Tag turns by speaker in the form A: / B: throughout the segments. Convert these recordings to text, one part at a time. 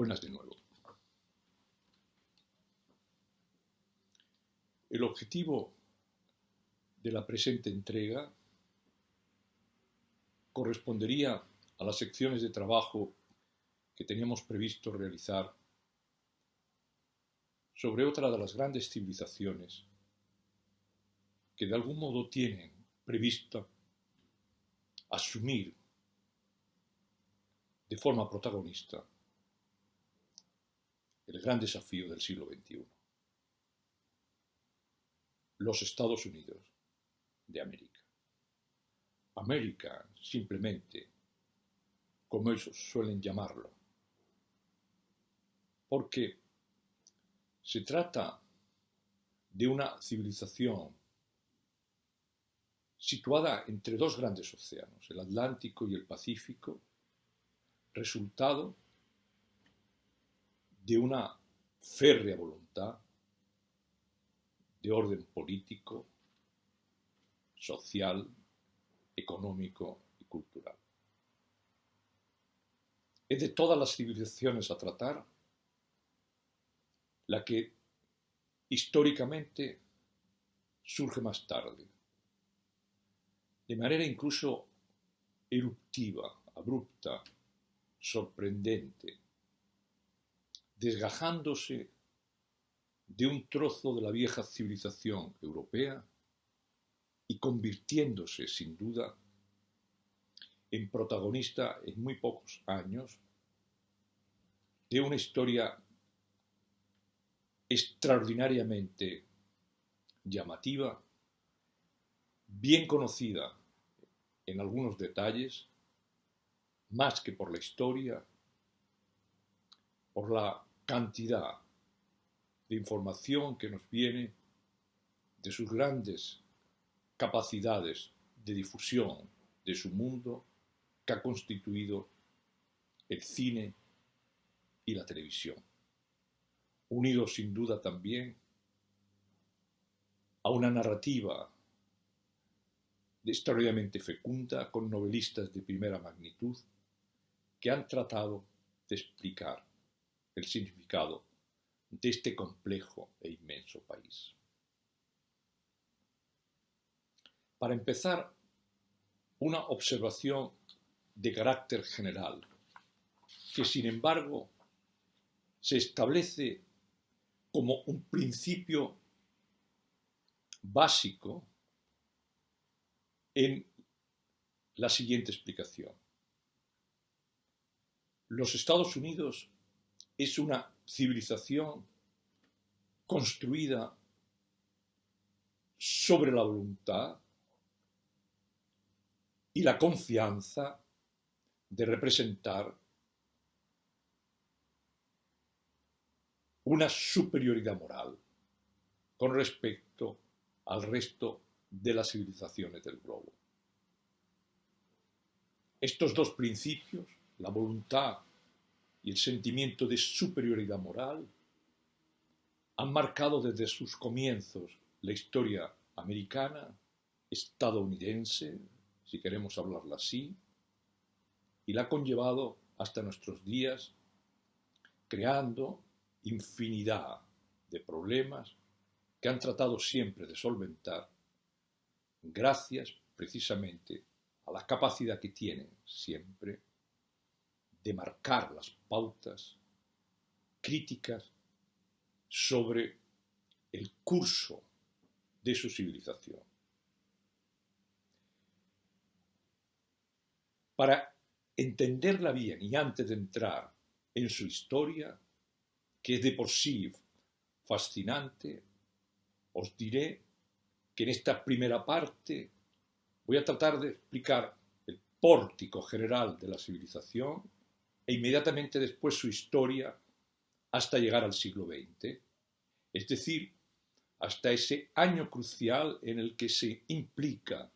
A: Buenas de nuevo. El objetivo de la presente entrega correspondería a las secciones de trabajo que teníamos previsto realizar sobre otra de las grandes civilizaciones que de algún modo tienen previsto asumir de forma protagonista el gran desafío del siglo XXI, los Estados Unidos de América. América, simplemente, como ellos suelen llamarlo, porque se trata de una civilización situada entre dos grandes océanos, el Atlántico y el Pacífico, resultado de una férrea voluntad de orden político, social, económico y cultural. Es de todas las civilizaciones a tratar la que históricamente surge más tarde, de manera incluso eruptiva, abrupta, sorprendente, desgajándose de un trozo de la vieja civilización europea y convirtiéndose, sin duda, en protagonista en muy pocos años de una historia extraordinariamente llamativa, bien conocida en algunos detalles, más que por la historia, por la cantidad de información que nos viene de sus grandes capacidades de difusión de su mundo que ha constituido el cine y la televisión, unidos sin duda también a una narrativa extraordinariamente fecunda con novelistas de primera magnitud que han tratado de explicar el significado de este complejo e inmenso país. Para empezar, una observación de carácter general, que sin embargo se establece como un principio básico en la siguiente explicación. Los Estados Unidos es una civilización construida sobre la voluntad y la confianza de representar una superioridad moral con respecto al resto de las civilizaciones del globo. Estos dos principios, la voluntad y el sentimiento de superioridad moral, han marcado desde sus comienzos la historia americana, estadounidense, si queremos hablarla así, y la ha conllevado hasta nuestros días, creando infinidad de problemas que han tratado siempre de solventar gracias precisamente a la capacidad que tienen siempre de marcar las pautas críticas sobre el curso de su civilización. Para entenderla bien y antes de entrar en su historia, que es de por sí fascinante, os diré que en esta primera parte voy a tratar de explicar el pórtico general de la civilización e inmediatamente después su historia hasta llegar al siglo XX, es decir, hasta ese año crucial en el que se implica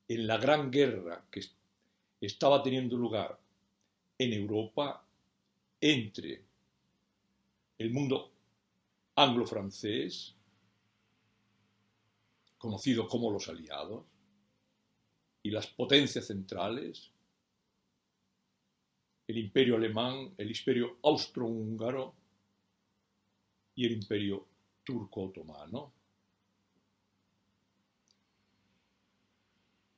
A: en la gran guerra que estaba teniendo lugar en Europa entre el mundo anglo-francés, conocido como los aliados, y las potencias centrales, el imperio alemán, el imperio austrohúngaro y el imperio turco-otomano.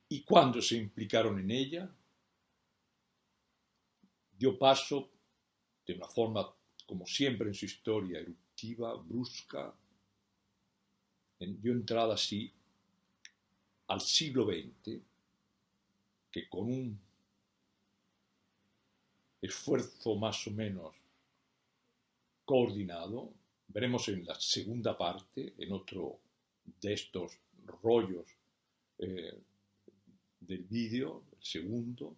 A: Y cuando se implicaron en ella, dio paso de una forma, como siempre en su historia, eruptiva, brusca, dio entrada así al siglo XX, que con un esfuerzo más o menos coordinado, veremos en la segunda parte, en otro de estos rollos del vídeo, el segundo,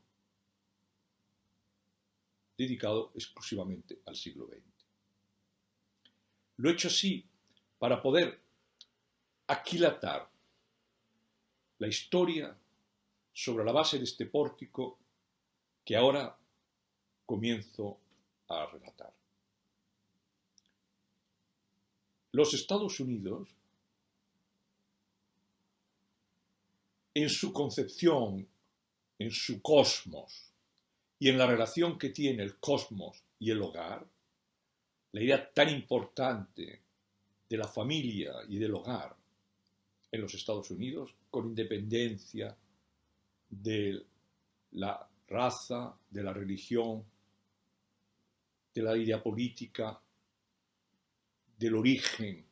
A: dedicado exclusivamente al siglo XX. Lo he hecho así para poder aquilatar la historia sobre la base de este pórtico que ahora comienzo a relatar. Los Estados Unidos, en su concepción, en su cosmos y en la relación que tiene el cosmos y el hogar, la idea tan importante de la familia y del hogar en los Estados Unidos, con independencia de la raza, de la religión, de la idea política, del origen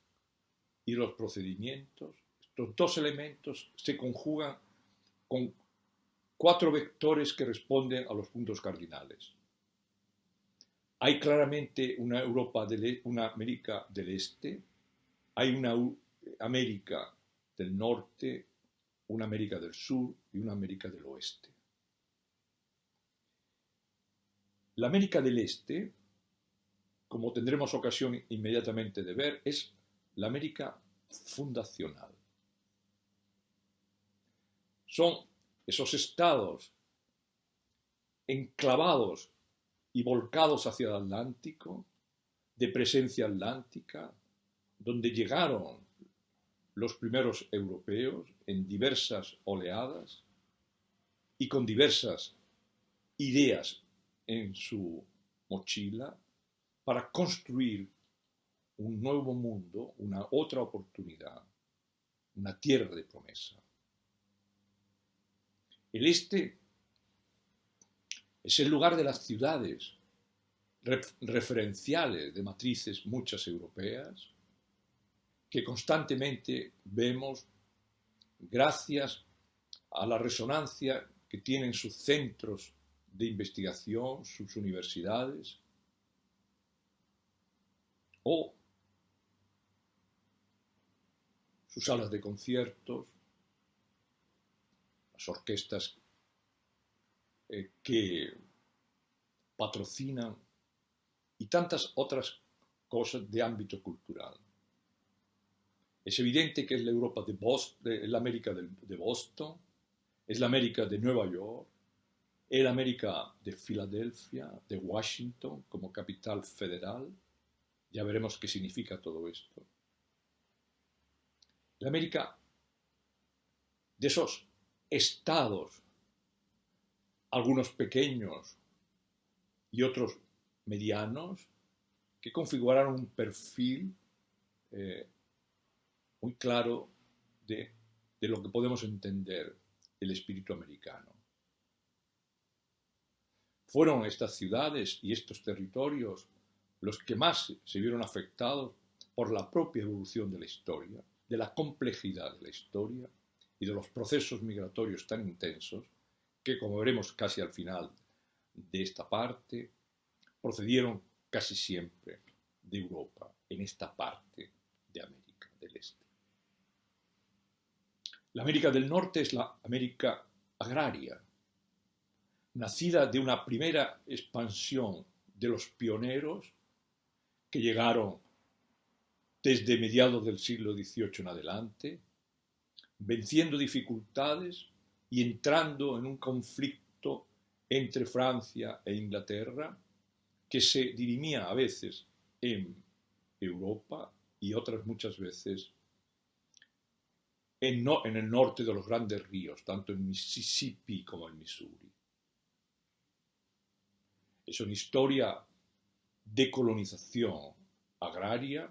A: y los procedimientos, estos dos elementos se conjugan con 4 vectores que responden a los puntos cardinales. Hay claramente una una América del Este, hay una América del Norte, una América del Sur y una América del Oeste. La América del Este, como tendremos ocasión inmediatamente de ver, es la América fundacional. Son esos estados enclavados y volcados hacia el Atlántico, de presencia atlántica, donde llegaron los primeros europeos en diversas oleadas y con diversas ideas en su mochila para construir un nuevo mundo, una otra oportunidad, una tierra de promesa. El este es el lugar de las ciudades referenciales de matrices muchas europeas que constantemente vemos gracias a la resonancia que tienen sus centros de investigación, sus universidades, o sus salas de conciertos, las orquestas que patrocinan y tantas otras cosas de ámbito cultural. Es evidente que es la Europa es la América de Boston, es la América de Nueva York, es la América de Filadelfia, de Washington como capital federal. Ya veremos qué significa todo esto. La América de esos estados, algunos pequeños y otros medianos, que configuraron un perfil muy claro de lo que podemos entender el espíritu americano. Fueron estas ciudades y estos territorios los que más se vieron afectados por la propia evolución de la historia, de la complejidad de la historia y de los procesos migratorios tan intensos que, como veremos casi al final de esta parte, procedieron casi siempre de Europa, en esta parte de América del Este. La América del Norte es la América agraria, nacida de una primera expansión de los pioneros que llegaron desde mediados del siglo XVIII en adelante, venciendo dificultades y entrando en un conflicto entre Francia e Inglaterra que se dirimía a veces en Europa y otras muchas veces en el norte de los grandes ríos, tanto en Mississippi como en Missouri. Es una historia de colonización agraria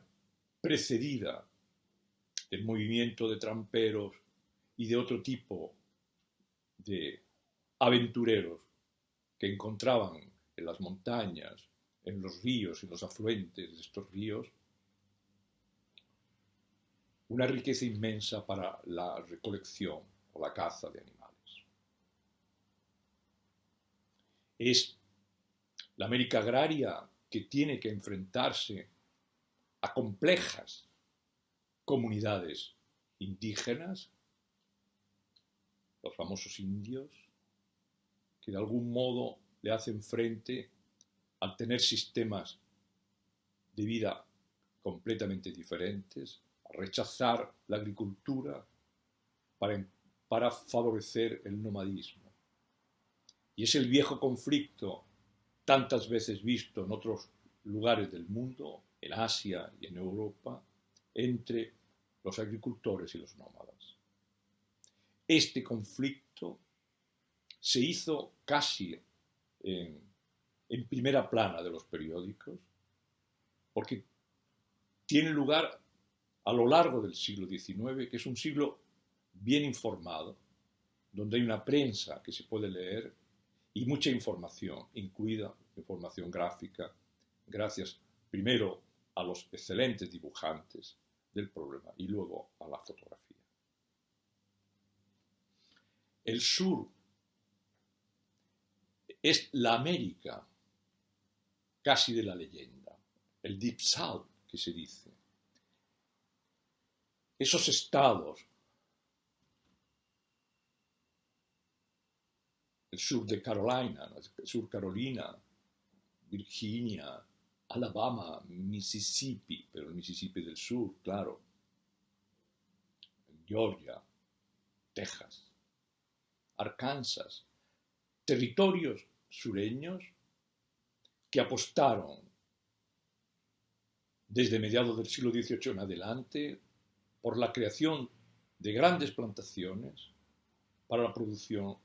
A: precedida del movimiento de tramperos y de otro tipo de aventureros que encontraban en las montañas, en los ríos y los afluentes de estos ríos una riqueza inmensa para la recolección o la caza de animales. Es la América agraria que tiene que enfrentarse a complejas comunidades indígenas, los famosos indios, que de algún modo le hacen frente al tener sistemas de vida completamente diferentes, a rechazar la agricultura para favorecer el nomadismo. Y es el viejo conflicto tantas veces visto en otros lugares del mundo, en Asia y en Europa, entre los agricultores y los nómadas. Este conflicto se hizo casi en primera plana de los periódicos, porque tiene lugar a lo largo del siglo XIX, que es un siglo bien informado, donde hay una prensa que se puede leer y mucha información, incluida información gráfica, gracias primero a los excelentes dibujantes del problema y luego a la fotografía. El sur es la América casi de la leyenda, el Deep South que se dice. Esos estados, el sur de Carolina, el sur Carolina, Virginia, Alabama, Mississippi, pero el Mississippi del sur, claro, Georgia, Texas, Arkansas, territorios sureños que apostaron desde mediados del siglo XVIII en adelante por la creación de grandes plantaciones para la producción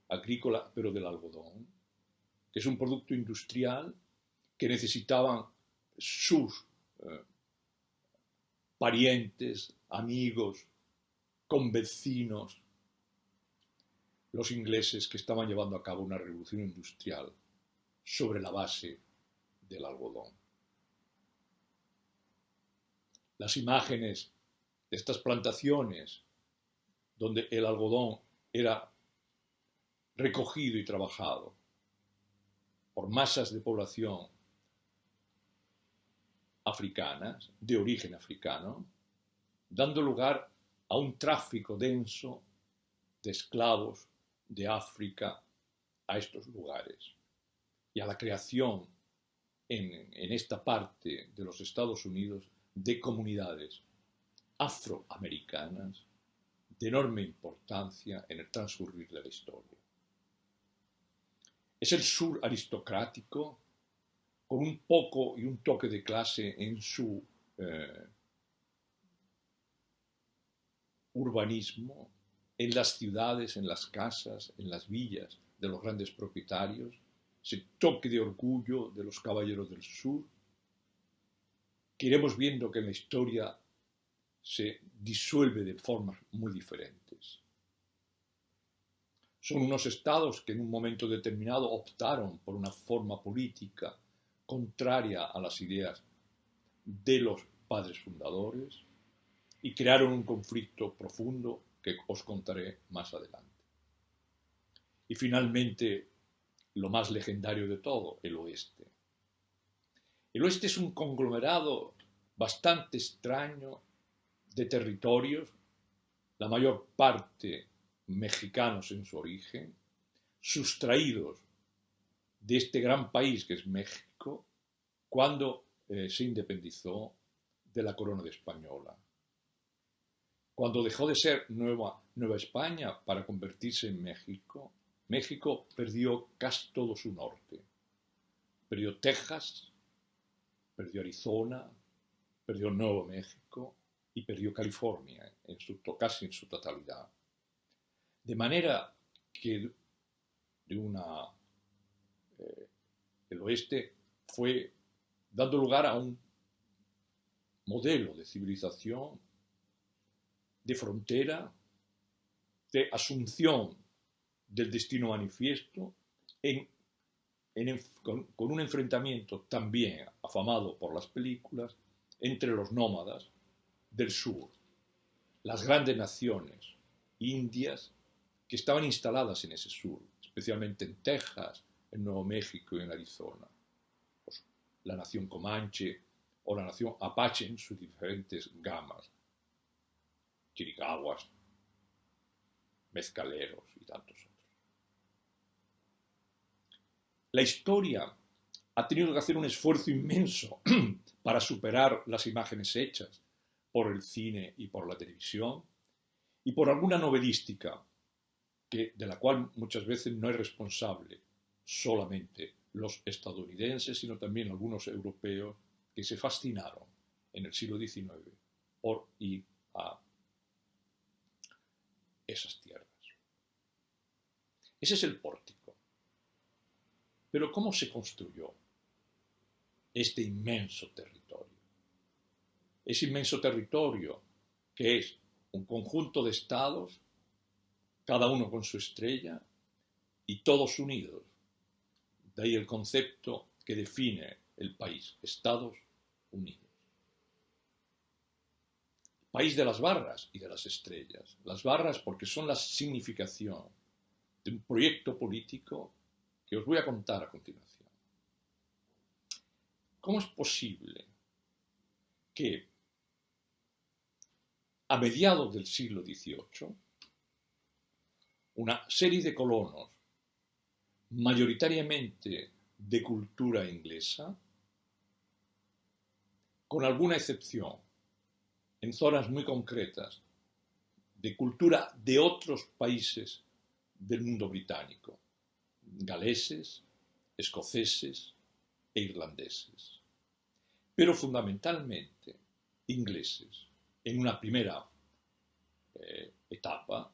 A: agrícola, pero del algodón, que es un producto industrial que necesitaban sus parientes, amigos, convecinos, los ingleses que estaban llevando a cabo una revolución industrial sobre la base del algodón. Las imágenes de estas plantaciones donde el algodón era recogido y trabajado por masas de población africanas, de origen africano, dando lugar a un tráfico denso de esclavos de África a estos lugares y a la creación en esta parte de los Estados Unidos de comunidades afroamericanas de enorme importancia en el transcurrir de la historia. Es el sur aristocrático con un poco y un toque de clase en su urbanismo, en las ciudades, en las casas, en las villas de los grandes propietarios, ese toque de orgullo de los caballeros del sur, que iremos viendo que en la historia se disuelve de formas muy diferentes. Son unos estados que en un momento determinado optaron por una forma política contraria a las ideas de los padres fundadores y crearon un conflicto profundo que os contaré más adelante. Y finalmente, lo más legendario de todo, el oeste. El oeste es un conglomerado bastante extraño de territorios, la mayor parte mexicanos en su origen, sustraídos de este gran país que es México cuando se independizó de la corona española. Cuando dejó de ser Nueva España para convertirse en México, México perdió casi todo su norte. Perdió Texas, perdió Arizona, perdió Nuevo México y perdió California casi en su totalidad. De manera que el oeste fue dando lugar a un modelo de civilización, de frontera, de asunción del destino manifiesto, con un enfrentamiento también afamado por las películas entre los nómadas del sur, las grandes naciones indias que estaban instaladas en ese sur, especialmente en Texas, en Nuevo México y en Arizona. Pues, la nación Comanche o la nación Apache en sus diferentes gamas, chiricahuas, mezcaleros y tantos otros. La historia ha tenido que hacer un esfuerzo inmenso para superar las imágenes hechas por el cine y por la televisión y por alguna novelística de la cual muchas veces no es responsable solamente los estadounidenses, sino también algunos europeos que se fascinaron en el siglo XIX por ir a esas tierras. Ese es el pórtico. Pero ¿cómo se construyó este inmenso territorio? Ese inmenso territorio que es un conjunto de estados, cada uno con su estrella, y todos unidos. De ahí el concepto que define el país, Estados Unidos. País de las barras y de las estrellas. Las barras porque son la significación de un proyecto político que os voy a contar a continuación. ¿Cómo es posible que a mediados del siglo XVIII una serie de colonos, mayoritariamente de cultura inglesa, con alguna excepción, en zonas muy concretas, de cultura de otros países del mundo británico, galeses, escoceses e irlandeses, pero fundamentalmente ingleses, en una primera etapa,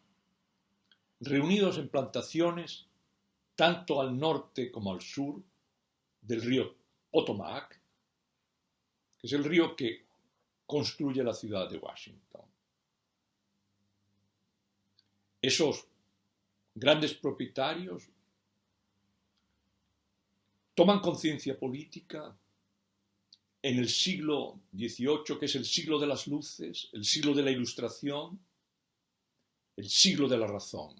A: reunidos en plantaciones tanto al norte como al sur del río Potomac, que es el río que construye la ciudad de Washington. Esos grandes propietarios toman conciencia política en el siglo XVIII, que es el siglo de las luces, el siglo de la ilustración, el siglo de la razón.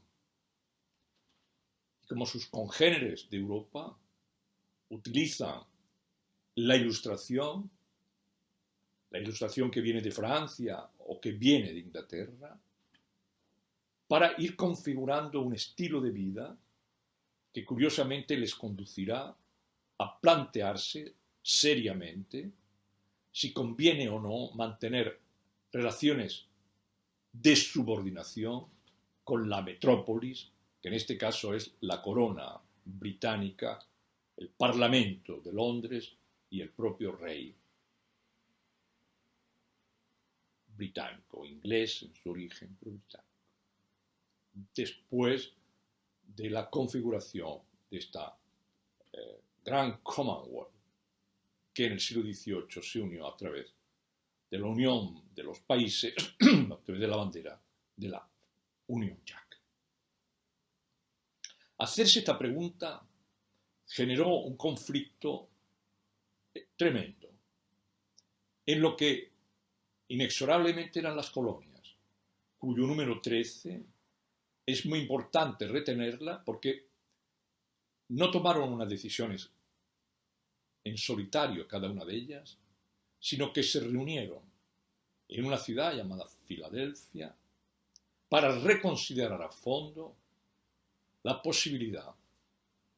A: Y como sus congéneres de Europa utilizan la ilustración que viene de Francia o que viene de Inglaterra, para ir configurando un estilo de vida que curiosamente les conducirá a plantearse seriamente si conviene o no mantener relaciones de subordinación con la metrópolis, que en este caso es la corona británica, el Parlamento de Londres y el propio rey británico, inglés en su origen, pero británico. Después de la configuración de esta gran Commonwealth, que en el siglo XVIII se unió a través de la unión de los países, a través de la bandera de la Unión Jack. Hacerse esta pregunta generó un conflicto tremendo en lo que inexorablemente eran las colonias, cuyo número 13 es muy importante retenerla porque no tomaron unas decisiones en solitario cada una de ellas, sino que se reunieron en una ciudad llamada Filadelfia para reconsiderar a fondo la posibilidad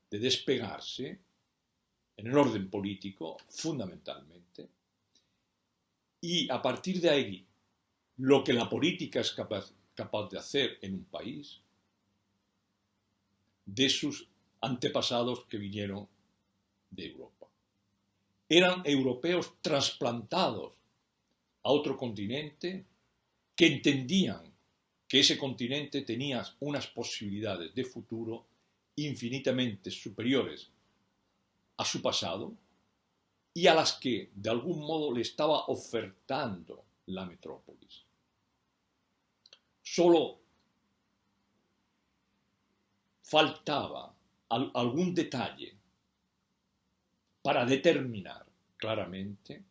A: de despegarse en el orden político, fundamentalmente, y a partir de ahí, lo que la política es capaz de hacer en un país, de sus antepasados que vinieron de Europa. Eran europeos trasplantados a otro continente que entendían que ese continente tenía unas posibilidades de futuro infinitamente superiores a su pasado y a las que de algún modo le estaba ofertando la metrópolis. Solo faltaba algún detalle para determinar claramente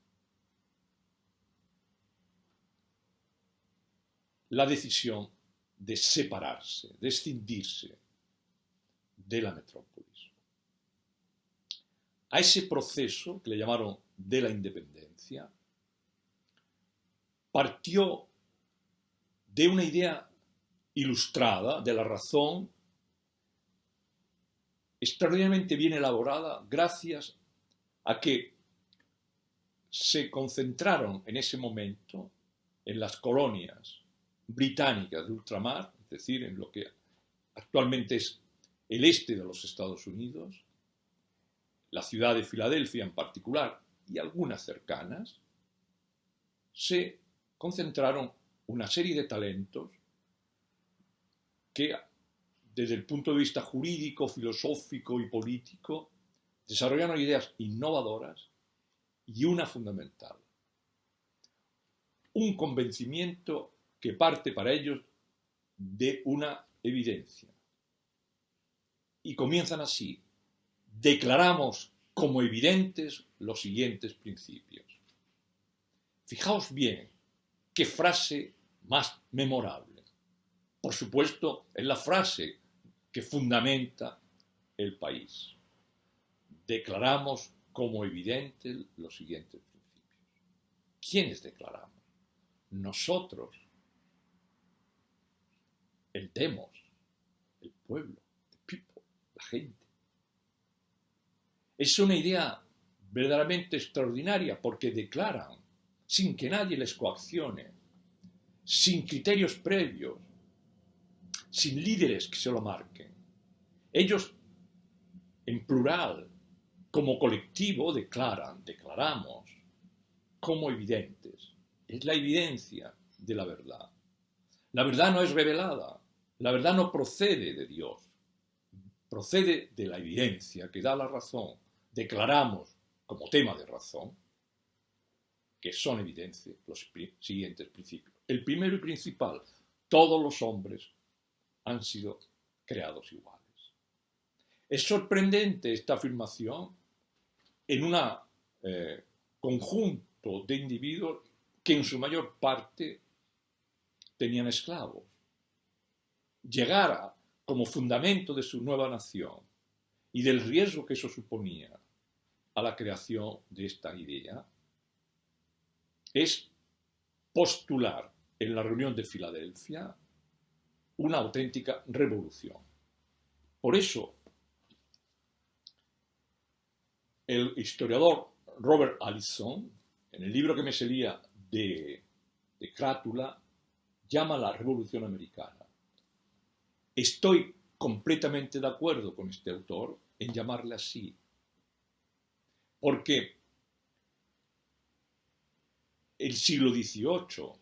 A: la decisión de separarse, de escindirse de la metrópolis. A ese proceso, que le llamaron de la independencia, partió de una idea ilustrada de la razón, extraordinariamente bien elaborada gracias a que se concentraron en ese momento en las colonias británicas de ultramar, es decir, en lo que actualmente es el este de los Estados Unidos, la ciudad de Filadelfia en particular y algunas cercanas, se concentraron una serie de talentos que, desde el punto de vista jurídico, filosófico y político, desarrollaron ideas innovadoras y una fundamental, un convencimiento que parte para ellos de una evidencia. Y comienzan así: declaramos como evidentes los siguientes principios. Fijaos bien qué frase más memorable. Por supuesto, es la frase que fundamenta El País. Declaramos como evidentes los siguientes principios. ¿Quiénes declaramos? Nosotros, el demos, el pueblo, the people, la gente. Es una idea verdaderamente extraordinaria porque declaran, sin que nadie les coaccione, sin criterios previos, sin líderes que se lo marquen. Ellos, en plural, como colectivo, declaramos como evidentes. Es la evidencia de la verdad. La verdad no es revelada, la verdad no procede de Dios, procede de la evidencia que da la razón. Declaramos como tema de razón que son evidentes los siguientes principios. El primero y principal: todos los hombres han sido creados iguales. Es sorprendente esta afirmación en un conjunto de individuos que en su mayor parte tenían esclavos. Llegar como fundamento de su nueva nación y del riesgo que eso suponía a la creación de esta idea es postular en la reunión de Filadelfia una auténtica revolución. Por eso, el historiador Robert Allison, en el libro que me salía de Crátula, llama la Revolución Americana. Estoy completamente de acuerdo con este autor en llamarla así, porque el siglo XVIII,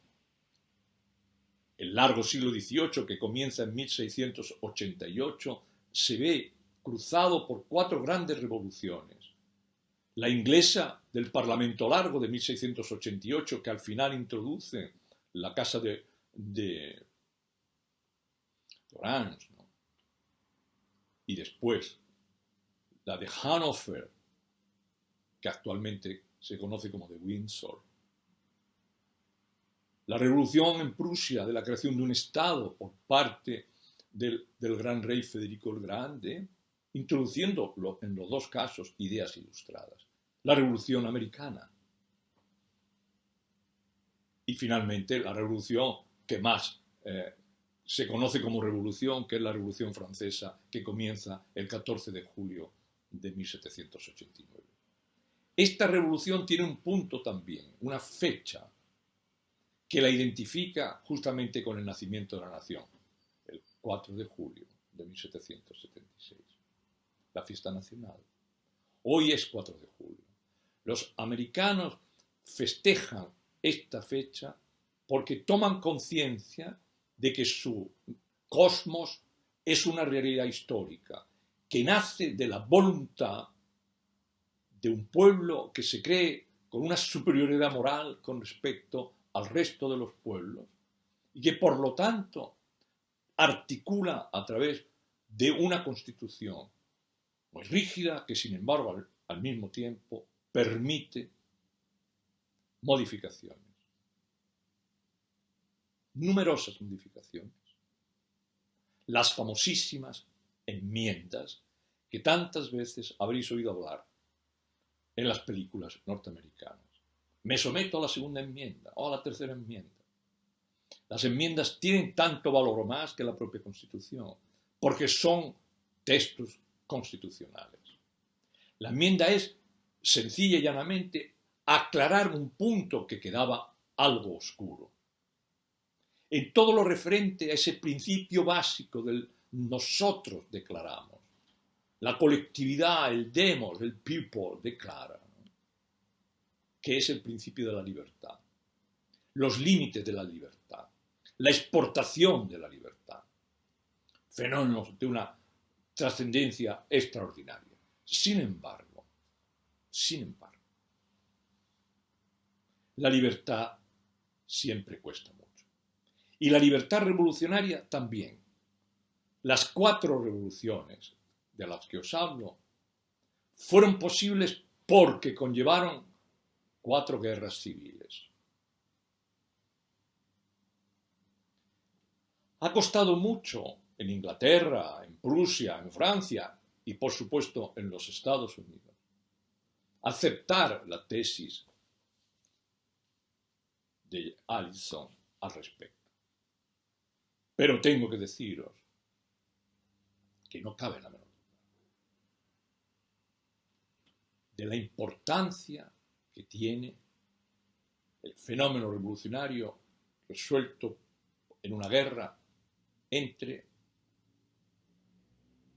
A: el largo siglo XVIII que comienza en 1688, se ve cruzado por 4 grandes revoluciones. La inglesa del Parlamento Largo de 1688, que al final introduce la Casa de Orange, ¿no? Y después la de Hannover, que actualmente se conoce como de Windsor. La revolución en Prusia de la creación de un Estado por parte del gran rey Federico el Grande, introduciendo en los dos casos ideas ilustradas. La Revolución Americana. Y finalmente la revolución que más se conoce como revolución, que es la Revolución Francesa, que comienza el 14 de julio de 1789. Esta revolución tiene un punto también, una fecha, que la identifica justamente con el nacimiento de la nación, el 4 de julio de 1776, la fiesta nacional. Hoy es 4 de julio. Los americanos festejan esta fecha porque toman conciencia de que su cosmos es una realidad histórica, que nace de la voluntad de un pueblo que se cree con una superioridad moral con respecto al resto de los pueblos y que por lo tanto articula a través de una constitución muy rígida que sin embargo al mismo tiempo permite modificaciones, numerosas modificaciones, las famosísimas enmiendas que tantas veces habréis oído hablar en las películas norteamericanas. Me someto a la segunda enmienda o a la tercera enmienda. Las enmiendas tienen tanto valor o más que la propia Constitución, porque son textos constitucionales. La enmienda es, sencilla y llanamente, aclarar un punto que quedaba algo oscuro. En todo lo referente a ese principio básico del nosotros declaramos, la colectividad, el demos, el people declara, que es el principio de la libertad, los límites de la libertad, la exportación de la libertad, fenómenos de una trascendencia extraordinaria. Sin embargo, la libertad siempre cuesta mucho. Y la libertad revolucionaria también. Las 4 revoluciones de las que os hablo fueron posibles porque conllevaron 4 guerras civiles. Ha costado mucho en Inglaterra, en Prusia, en Francia y por supuesto en los Estados Unidos aceptar la tesis de Allison al respecto. Pero tengo que deciros que no cabe la menor duda de la importancia que tiene el fenómeno revolucionario resuelto en una guerra entre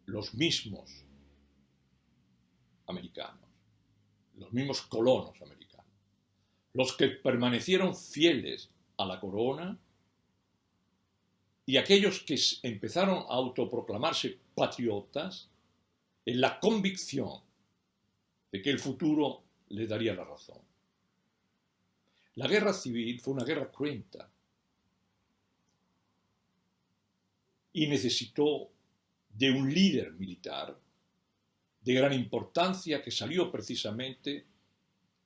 A: los mismos americanos, los mismos colonos americanos, los que permanecieron fieles a la corona y aquellos que empezaron a autoproclamarse patriotas en la convicción de que el futuro les daría la razón. La guerra civil fue una guerra cruenta y necesitó de un líder militar de gran importancia que salió precisamente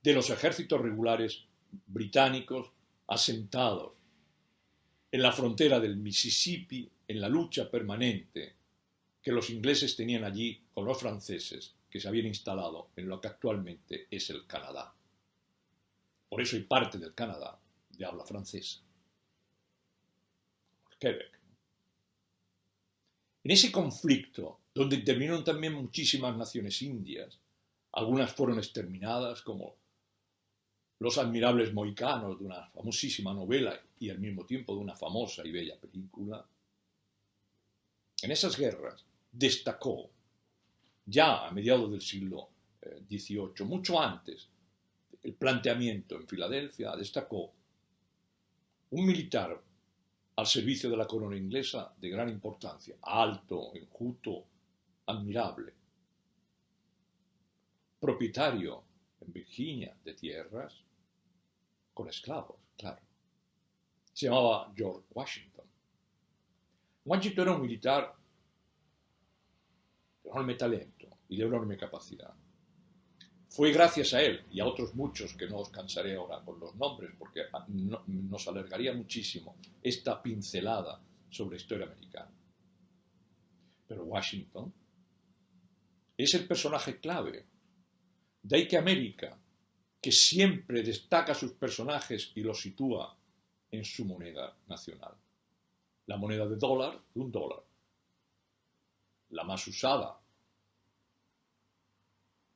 A: de los ejércitos regulares británicos asentados en la frontera del Mississippi en la lucha permanente que los ingleses tenían allí con los franceses que se habían instalado en lo que actualmente es el Canadá. Por eso hay parte del Canadá de habla francesa, Quebec. En ese conflicto, donde intervinieron también muchísimas naciones indias, algunas fueron exterminadas, como los admirables mohicanos de una famosísima novela y al mismo tiempo de una famosa y bella película. En esas guerras destacó, ya a mediados del siglo XVIII, mucho antes, el planteamiento en Filadelfia, destacó un militar al servicio de la corona inglesa de gran importancia, alto, enjuto, admirable, propietario en Virginia de tierras con esclavos, claro. Se llamaba George Washington. Washington era un militar de enorme talento y de enorme capacidad. Fue gracias a él y a otros muchos que no os cansaré ahora con los nombres porque nos alargaría muchísimo esta pincelada sobre historia americana. Pero Washington es el personaje clave. De ahí que América, que siempre destaca sus personajes y los sitúa en su moneda nacional. La moneda de dólar, $1. La más usada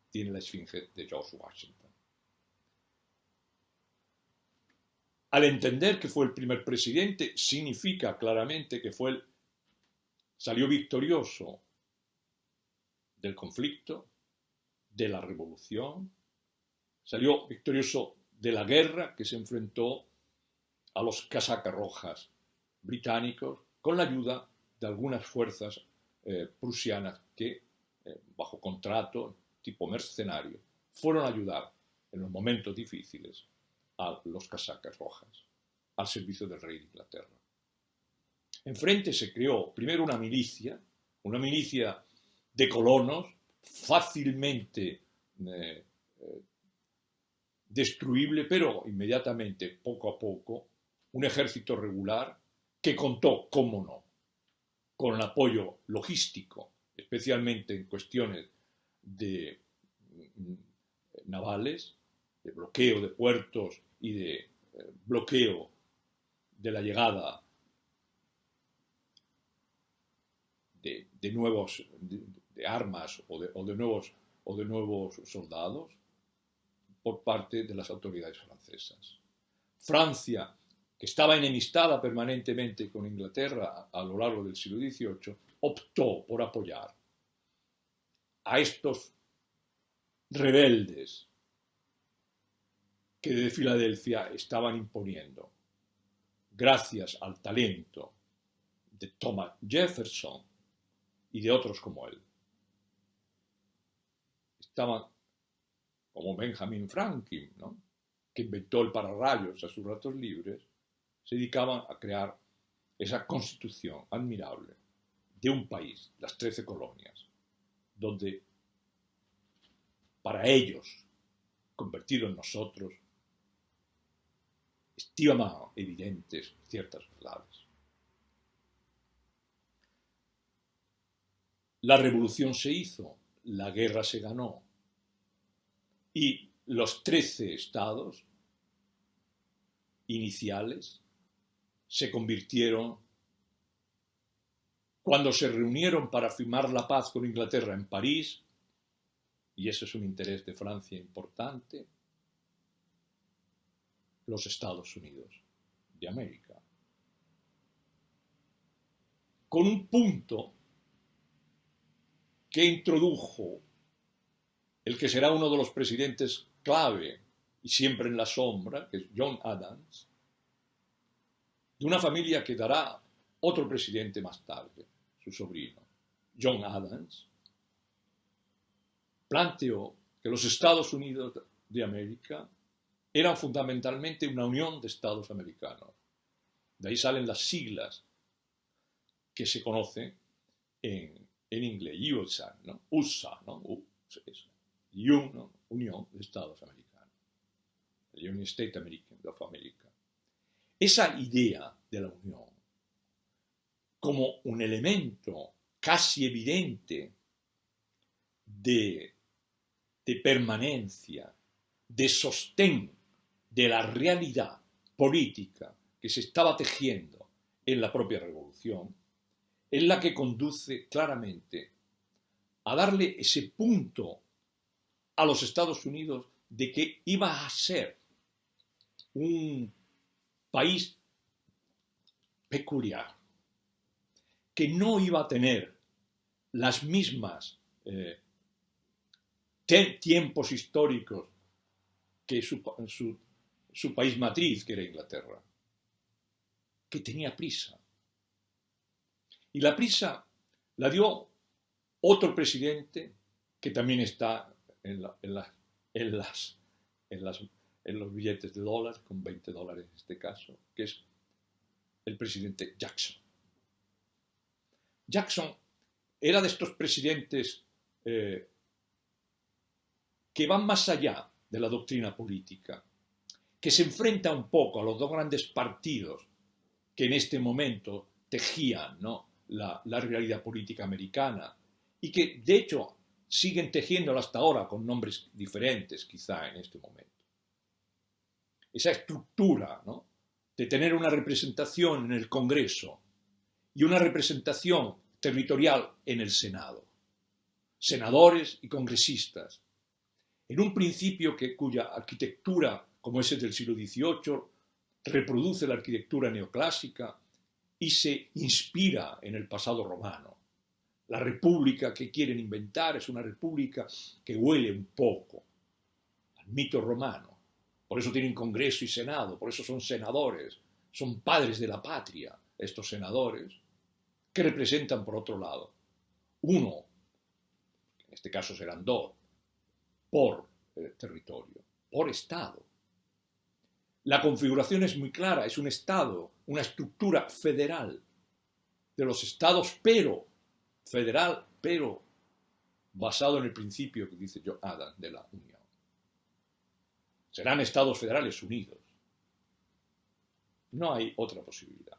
A: tiene la esfinge de George Washington. Al entender que fue el primer presidente, significa claramente que salió victorioso del conflicto, de la revolución, salió victorioso de la guerra que se enfrentó a los casacas rojas británicos con la ayuda de algunas fuerzas prusianas que, bajo contrato, tipo mercenario, fueron a ayudar en los momentos difíciles a los casacas rojas, al servicio del rey de Inglaterra. Enfrente se creó primero una milicia de colonos fácilmente destruible, pero inmediatamente, poco a poco, un ejército regular que contó, cómo no, con el apoyo logístico, especialmente en cuestiones de navales, de bloqueo de puertos y de bloqueo de la llegada de nuevos de armas o de nuevos soldados por parte de las autoridades francesas. Francia, que estaba enemistada permanentemente con Inglaterra a lo largo del siglo XVIII, optó por apoyar a estos rebeldes que desde Filadelfia estaban imponiendo, gracias al talento de Thomas Jefferson y de otros como él. Estaban como Benjamin Franklin, ¿no?, que inventó el pararrayos a sus ratos libres, se dedicaban a crear esa constitución admirable de un país, las 13 colonias, donde para ellos, convertido en nosotros, estimaban evidentes ciertas verdades. La revolución se hizo, la guerra se ganó, y los 13 estados iniciales se convirtieron, cuando se reunieron para firmar la paz con Inglaterra en París, y ese es un interés de Francia importante, los Estados Unidos de América. Con un punto que introdujo el que será uno de los presidentes clave y siempre en la sombra, que es John Adams, de una familia que dará otro presidente más tarde, su sobrino. John Adams planteó que los Estados Unidos de América eran fundamentalmente una unión de Estados americanos. De ahí salen las siglas que se conocen en inglés, USA, ¿no? USA, ¿no? Unión de Estados Americanos. The United States of America. Esa idea de la unión como un elemento casi evidente de permanencia, de sostén de la realidad política que se estaba tejiendo en la propia revolución, es la que conduce claramente a darle ese punto a los Estados Unidos de que iba a ser un país peculiar, que no iba a tener las mismas tiempos históricos que su país matriz, que era Inglaterra, que tenía prisa. Y la prisa la dio otro presidente que también está en los billetes de dólar, con $20 en este caso, que es el presidente Jackson. Jackson era de estos presidentes que van más allá de la doctrina política, que se enfrenta un poco a los dos grandes partidos que en este momento tejían, ¿no?, la realidad política americana y que de hecho siguen tejiéndola hasta ahora con nombres diferentes quizá en este momento. Esa estructura, ¿no?, de tener una representación en el Congreso y una representación territorial en el Senado, senadores y congresistas, en un principio cuya arquitectura, como es el del siglo XVIII, reproduce la arquitectura neoclásica y se inspira en el pasado romano. La república que quieren inventar es una república que huele un poco al mito romano. Por eso tienen Congreso y Senado, por eso son senadores, son padres de la patria, estos senadores, que representan, por otro lado, uno, en este caso serán dos, por territorio, por Estado. La configuración es muy clara, es un Estado, una estructura federal de los Estados, pero federal, pero basado en el principio que dice John Adams de la Unión. Serán Estados federales unidos. No hay otra posibilidad.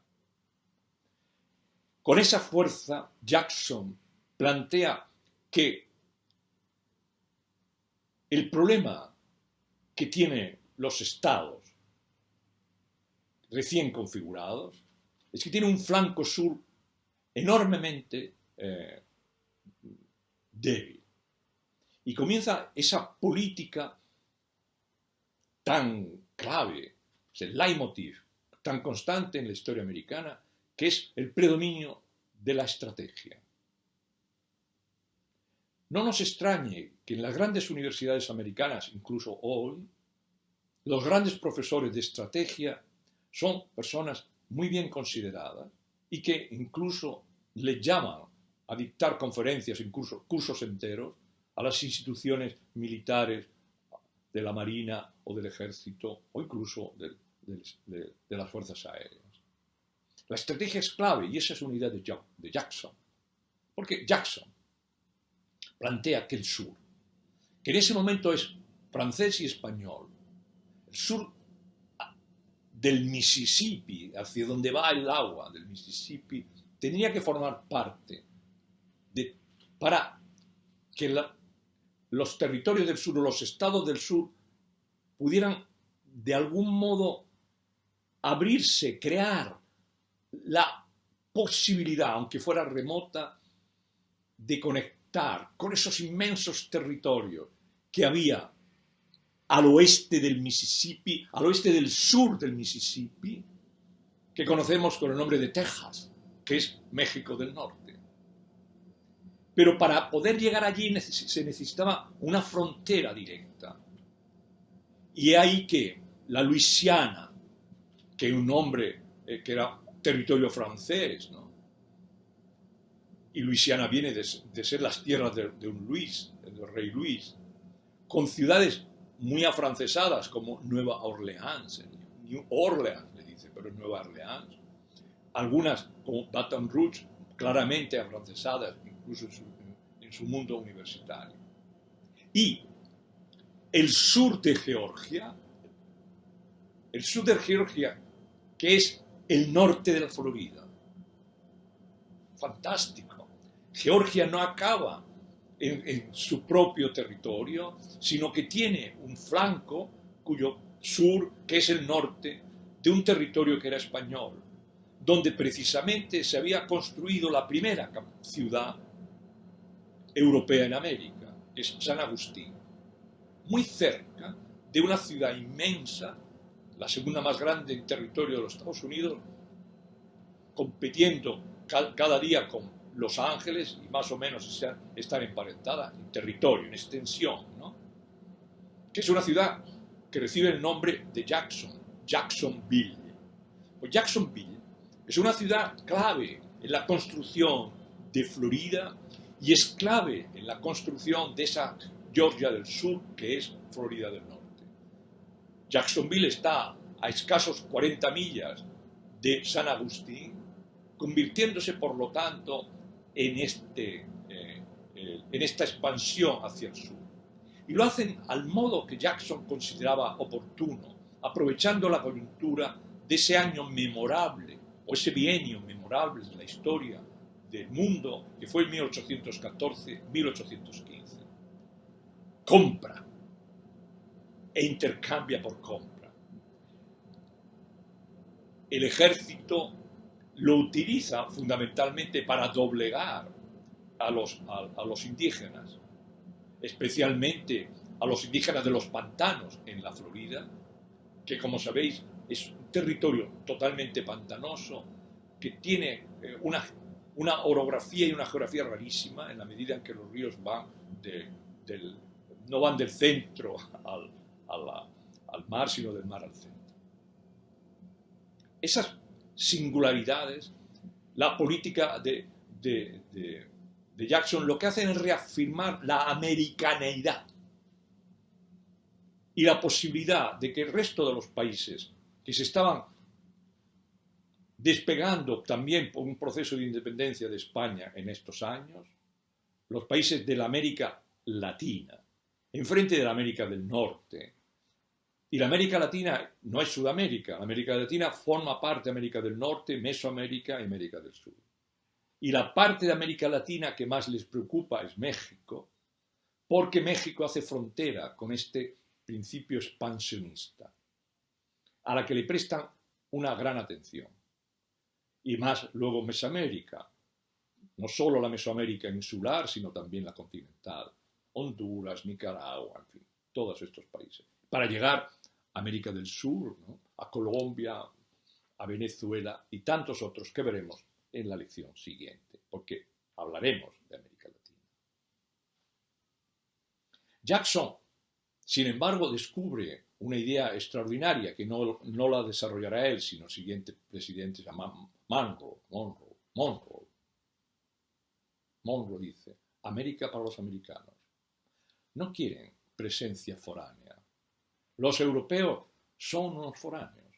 A: Con esa fuerza, Jackson plantea que el problema que tienen los estados recién configurados es que tiene un flanco sur enormemente débil. Y comienza esa política tan clave, es el leitmotiv tan constante en la historia americana, que es el predominio de la estrategia. No nos extrañe que en las grandes universidades americanas, incluso hoy, los grandes profesores de estrategia son personas muy bien consideradas y que incluso les llaman a dictar conferencias, incluso cursos enteros, a las instituciones militares de la Marina o del Ejército o incluso de las Fuerzas Aéreas. La estrategia es clave y esa es una idea de Jackson. Porque Jackson plantea que el sur, que en ese momento es francés y español, el sur del Mississippi, hacia donde va el agua del Mississippi, tendría que formar parte para que los territorios del sur o los estados del sur pudieran de algún modo abrirse, crear la posibilidad, aunque fuera remota, de conectar con esos inmensos territorios que había al oeste del Mississippi, al oeste del sur del Mississippi, que conocemos con el nombre de Texas, que es México del Norte. Pero para poder llegar allí se necesitaba una frontera directa. Y ahí que la Luisiana, que es un nombre que era territorio francés, ¿no? Y Luisiana viene de ser las tierras de un Luis, del rey Luis, con ciudades muy afrancesadas como Nueva Orleans, New Orleans le dice, pero Nueva Orleans. Algunas como Baton Rouge, claramente afrancesadas, incluso en su mundo universitario. Y el sur de Georgia, que es el norte de la Florida. Fantástico. Georgia no acaba en su propio territorio, sino que tiene un flanco cuyo sur, que es el norte, de un territorio que era español, donde precisamente se había construido la primera ciudad europea en América, que es San Agustín, muy cerca de una ciudad inmensa, la segunda más grande en territorio de los Estados Unidos, compitiendo cada día con Los Ángeles y más o menos están emparentadas en territorio, en extensión, ¿no? Que es una ciudad que recibe el nombre de Jacksonville. Pues Jacksonville es una ciudad clave en la construcción de Florida y es clave en la construcción de esa Georgia del Sur que es Florida del Norte. Jacksonville está a escasos 40 millas de San Agustín, convirtiéndose por lo tanto en esta expansión hacia el sur. Y lo hacen al modo que Jackson consideraba oportuno, aprovechando la coyuntura de ese año memorable, o ese bienio memorable de la historia del mundo, que fue el 1814-1815. Compra e intercambia por compra. El ejército lo utiliza fundamentalmente para doblegar a los indígenas, especialmente a los indígenas de los pantanos en la Florida, que como sabéis es un territorio totalmente pantanoso, que tiene una orografía y una geografía rarísima en la medida en que los ríos van no van del centro al mar, sino del mar al centro. Esas singularidades, la política de Jackson lo que hacen es reafirmar la americaneidad y la posibilidad de que el resto de los países que se estaban despegando también por un proceso de independencia de España en estos años, los países de la América Latina, enfrente de la América del Norte. Y la América Latina no es Sudamérica, la América Latina forma parte de América del Norte, Mesoamérica y América del Sur. Y la parte de América Latina que más les preocupa es México, porque México hace frontera con este principio expansionista, a la que le prestan una gran atención. Y más luego Mesoamérica, no solo la Mesoamérica insular, sino también la continental, Honduras, Nicaragua, en fin, todos estos países. Para llegar a América del Sur, ¿no?, a Colombia, a Venezuela y tantos otros que veremos en la lección siguiente, porque hablaremos de América Latina. Jackson, sin embargo, descubre una idea extraordinaria que no la desarrollará él, sino el siguiente presidente, se llama Monroe dice: América para los americanos. No quieren presencia foránea. Los europeos son unos foráneos.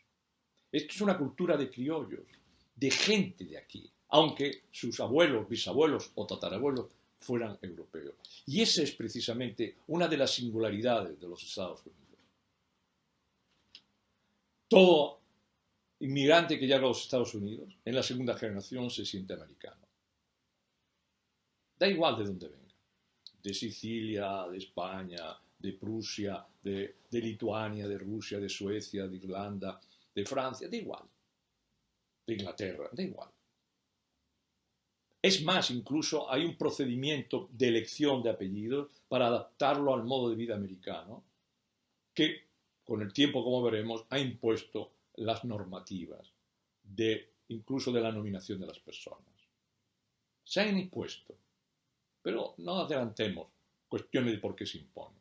A: Esto es una cultura de criollos, de gente de aquí, aunque sus abuelos, bisabuelos o tatarabuelos fueran europeos. Y esa es precisamente una de las singularidades de los Estados Unidos. Todo inmigrante que llega a los Estados Unidos, en la segunda generación se siente americano. Da igual de dónde venga, de Sicilia, de España, de Prusia, de Lituania, de Rusia, de Suecia, de Irlanda, de Francia, da igual, de Inglaterra, da igual. Es más, incluso hay un procedimiento de elección de apellidos para adaptarlo al modo de vida americano, que con el tiempo, como veremos, ha impuesto las normativas, incluso de la nominación de las personas. Se han impuesto, pero no adelantemos cuestiones de por qué se impone.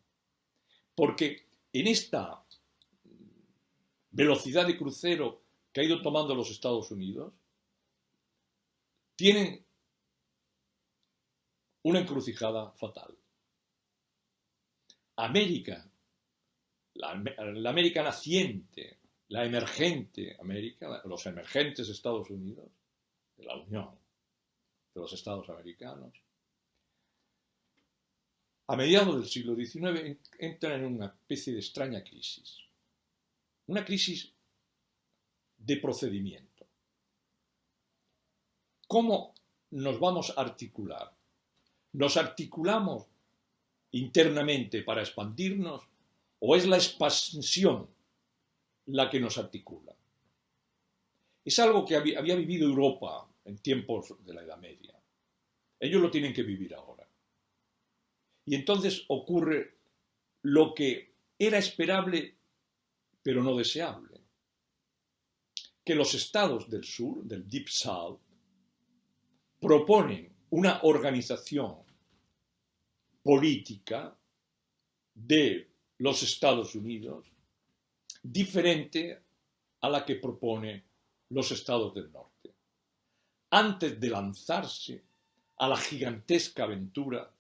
A: Porque en esta velocidad de crucero que ha ido tomando los Estados Unidos, tienen una encrucijada fatal. América, la América naciente, la emergente América, los emergentes Estados Unidos, de la Unión de los Estados Americanos, a mediados del siglo XIX entran en una especie de extraña crisis. Una crisis de procedimiento. ¿Cómo nos vamos a articular? ¿Nos articulamos internamente para expandirnos o es la expansión la que nos articula? Es algo que había vivido Europa en tiempos de la Edad Media. Ellos lo tienen que vivir ahora. Y entonces ocurre lo que era esperable pero no deseable. Que los estados del sur, del Deep South, proponen una organización política de los Estados Unidos diferente a la que propone los estados del norte, antes de lanzarse a la gigantesca aventura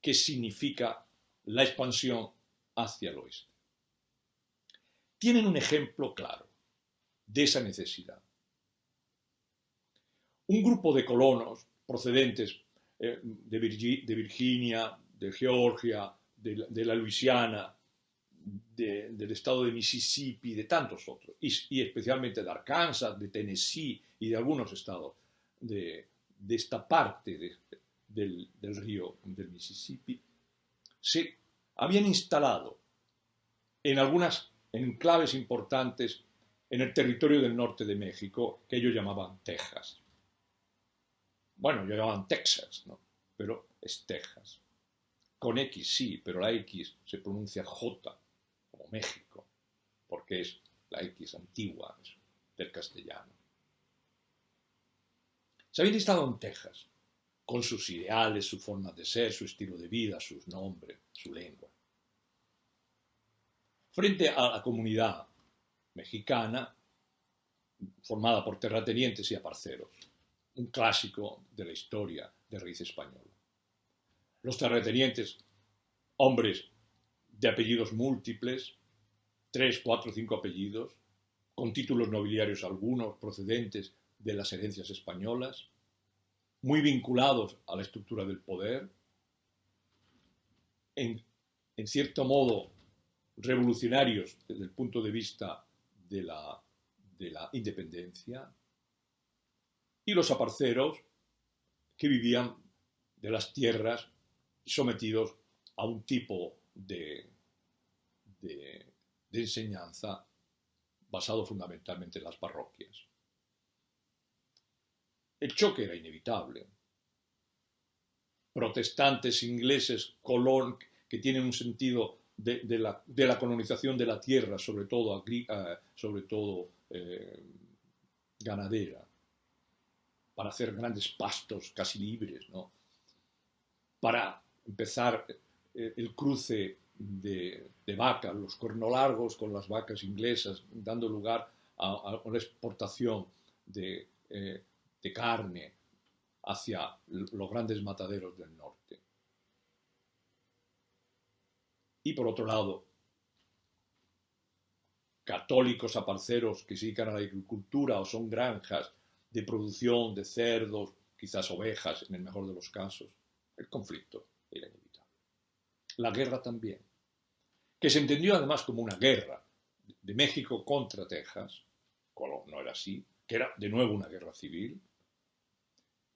A: que significa la expansión hacia el oeste. Tienen un ejemplo claro de esa necesidad. Un grupo de colonos procedentes de Virginia, de Georgia, de la Luisiana, del estado de Mississippi, de tantos otros, y especialmente de Arkansas, de Tennessee y de algunos estados de esta parte del río del Mississippi, se habían instalado en algunas enclaves importantes en el territorio del norte de México, que ellos llamaban Texas. Bueno, ellos llamaban Texas, ¿no? Pero es Texas. Con X sí, pero la X se pronuncia J, como México, porque es la X antigua del castellano. Se habían instalado en Texas, con sus ideales, su forma de ser, su estilo de vida, sus nombres, su lengua. Frente a la comunidad mexicana, formada por terratenientes y aparceros, un clásico de la historia de raíz española. Los terratenientes, hombres de apellidos múltiples, 3, 4, 5 apellidos, con títulos nobiliarios algunos procedentes de las herencias españolas, muy vinculados a la estructura del poder, en cierto modo revolucionarios desde el punto de vista de la independencia, y los aparceros que vivían de las tierras sometidos a un tipo de enseñanza basado fundamentalmente en las parroquias. El choque era inevitable. Protestantes ingleses, que tienen un sentido de la colonización de la tierra, sobre todo ganadera, para hacer grandes pastos casi libres, ¿no? Para empezar el cruce de vacas, los cornolargos con las vacas inglesas, dando lugar a una exportación de carne hacia los grandes mataderos del norte. Y por otro lado, católicos aparceros que se dedican a la agricultura o son granjas de producción de cerdos, quizás ovejas en el mejor de los casos. El conflicto era inevitable. La guerra también, que se entendió además como una guerra de México contra Texas, cuando no era así, que era de nuevo una guerra civil,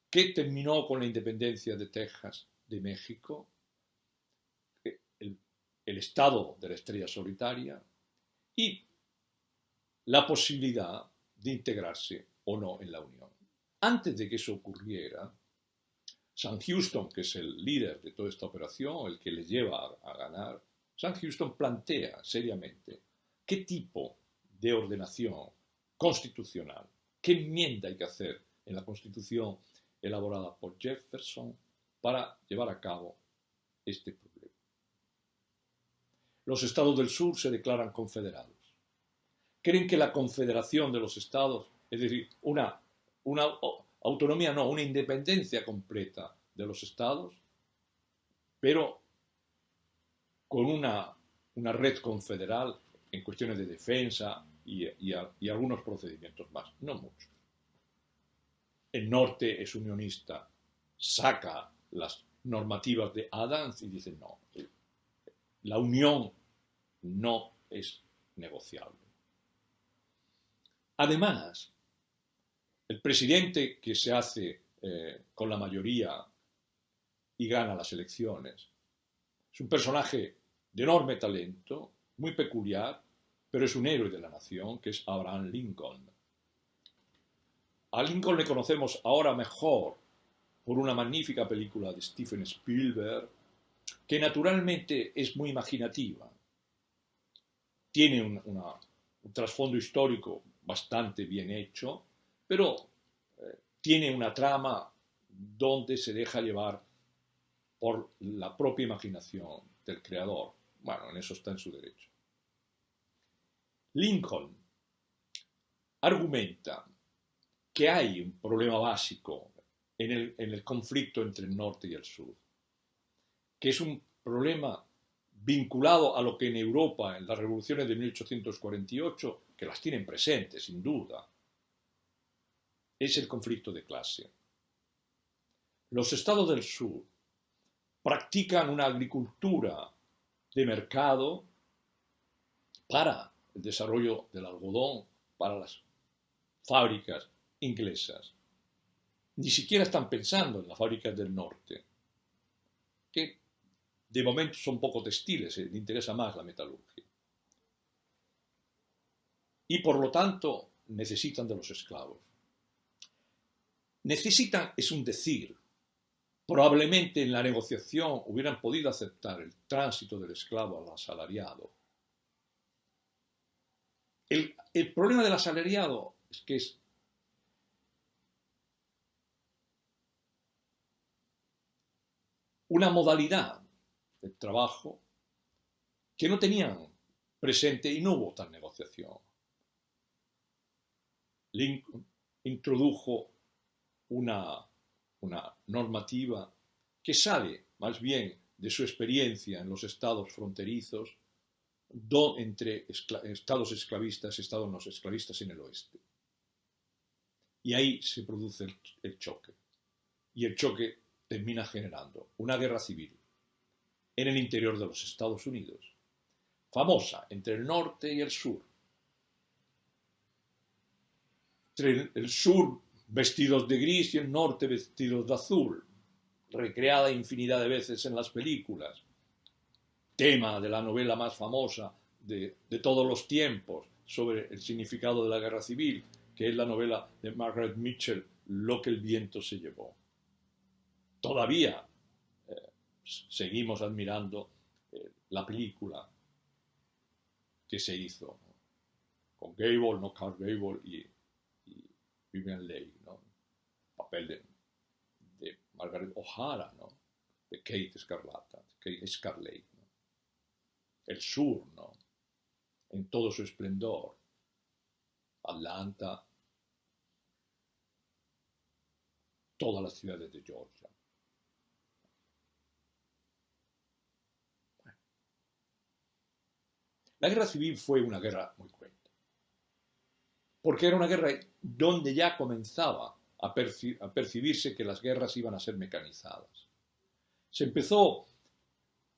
A: que terminó con la independencia de Texas de México, el estado de la estrella solitaria y la posibilidad de integrarse o no en la Unión. Antes de que eso ocurriera, Sam Houston, que es el líder de toda esta operación, el que les lleva a ganar, Sam Houston plantea seriamente qué tipo de ordenación constitucional, qué enmienda hay que hacer en la Constitución elaborada por Jefferson para llevar a cabo este problema. Los estados del sur se declaran confederados. Creen que la confederación de los estados, es decir, una autonomía, no, una independencia completa de los estados, pero con una red confederal en cuestiones de defensa y algunos procedimientos más, no muchos. El norte es unionista, saca las normativas de Adams y dice no, la unión no es negociable. Además, el presidente que se hace con la mayoría y gana las elecciones es un personaje de enorme talento, muy peculiar, pero es un héroe de la nación, que es Abraham Lincoln. A Lincoln le conocemos ahora mejor por una magnífica película de Steven Spielberg, que naturalmente es muy imaginativa. Tiene un trasfondo histórico bastante bien hecho, pero tiene una trama donde se deja llevar por la propia imaginación del creador. Bueno, en eso está en su derecho. Lincoln argumenta que hay un problema básico en el conflicto entre el norte y el sur, que es un problema vinculado a lo que en Europa, en las revoluciones de 1848, que las tienen presentes, sin duda, es el conflicto de clase. Los estados del sur practican una agricultura de mercado para el desarrollo del algodón, para las fábricas inglesas. Ni siquiera están pensando en las fábricas del norte, que de momento son poco textiles, les interesa más la metalurgia. Y por lo tanto necesitan de los esclavos. Necesitan es un decir. Probablemente en la negociación hubieran podido aceptar el tránsito del esclavo al asalariado. El problema del asalariado es que es una modalidad de trabajo que no tenían presente y no hubo tal negociación. Lincoln introdujo una normativa que sale más bien de su experiencia en los estados fronterizos, entre estados esclavistas y estados no esclavistas en el oeste. Y ahí se produce el choque. Y el choque termina generando una guerra civil en el interior de los Estados Unidos, famosa entre el norte y el sur. Entre el sur vestidos de gris y el norte vestidos de azul, recreada infinidad de veces en las películas, tema de la novela más famosa de todos los tiempos sobre el significado de la guerra civil, que es la novela de Margaret Mitchell, Lo que el viento se llevó. Todavía seguimos admirando la película que se hizo, ¿no? Con Gable, no Clark Gable y Vivien Leigh, ¿no? Papel de Margaret O'Hara, ¿no? De Kate Scarlett, ¿no? El sur, ¿no? En todo su esplendor, Atlanta, todas las ciudades de Georgia. La guerra civil fue una guerra muy cruenta, porque era una guerra donde ya comenzaba a percibirse que las guerras iban a ser mecanizadas. Se empezó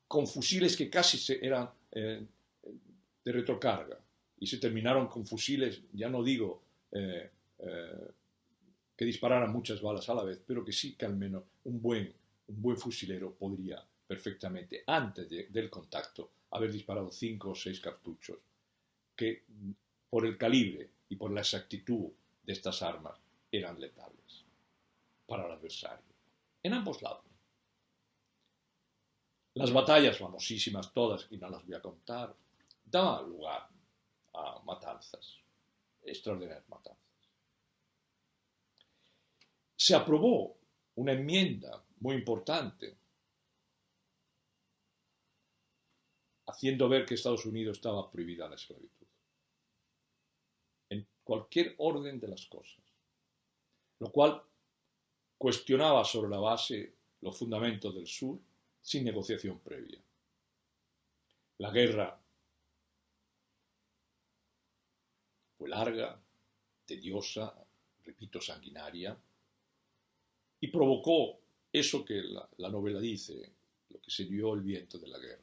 A: con fusiles que casi eran de retrocarga y se terminaron con fusiles, ya no digo que dispararan muchas balas a la vez, pero que sí que al menos un buen fusilero podría perfectamente, antes del contacto, haber disparado 5 o 6 cartuchos, que por el calibre y por la exactitud de estas armas eran letales para el adversario, en ambos lados. Las batallas, famosísimas todas, y no las voy a contar, daban lugar a matanzas, extraordinarias matanzas. Se aprobó una enmienda muy importante haciendo ver que Estados Unidos estaba prohibida la esclavitud, en cualquier orden de las cosas, lo cual cuestionaba sobre la base los fundamentos del sur sin negociación previa. La guerra fue larga, tediosa, repito, sanguinaria, y provocó eso que la novela dice, lo que se dio el viento de la guerra.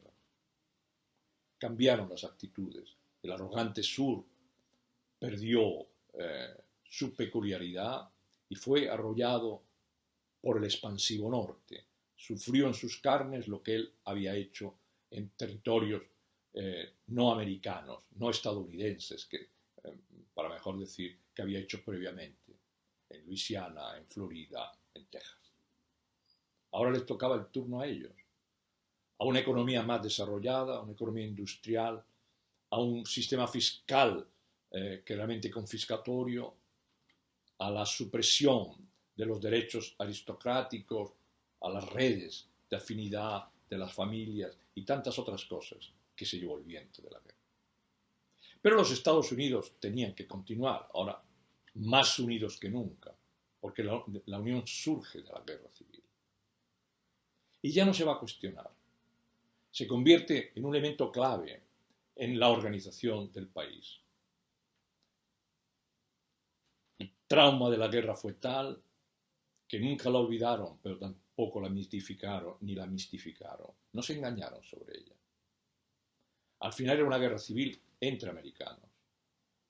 A: Cambiaron las actitudes. El arrogante sur perdió su peculiaridad y fue arrollado por el expansivo norte. Sufrió en sus carnes lo que él había hecho en territorios no americanos, no estadounidenses, para mejor decir, que había hecho previamente, en Luisiana, en Florida, en Texas. Ahora les tocaba el turno a ellos, a una economía más desarrollada, a una economía industrial, a un sistema fiscal claramente confiscatorio, a la supresión de los derechos aristocráticos, a las redes de afinidad de las familias y tantas otras cosas que se llevó el viento de la guerra. Pero los Estados Unidos tenían que continuar, ahora más unidos que nunca, porque la unión surge de la guerra civil. Y ya no se va a cuestionar. Se convierte en un elemento clave en la organización del país. El trauma de la guerra fue tal que nunca la olvidaron, pero tampoco la mitificaron ni la mistificaron. No se engañaron sobre ella. Al final era una guerra civil entre americanos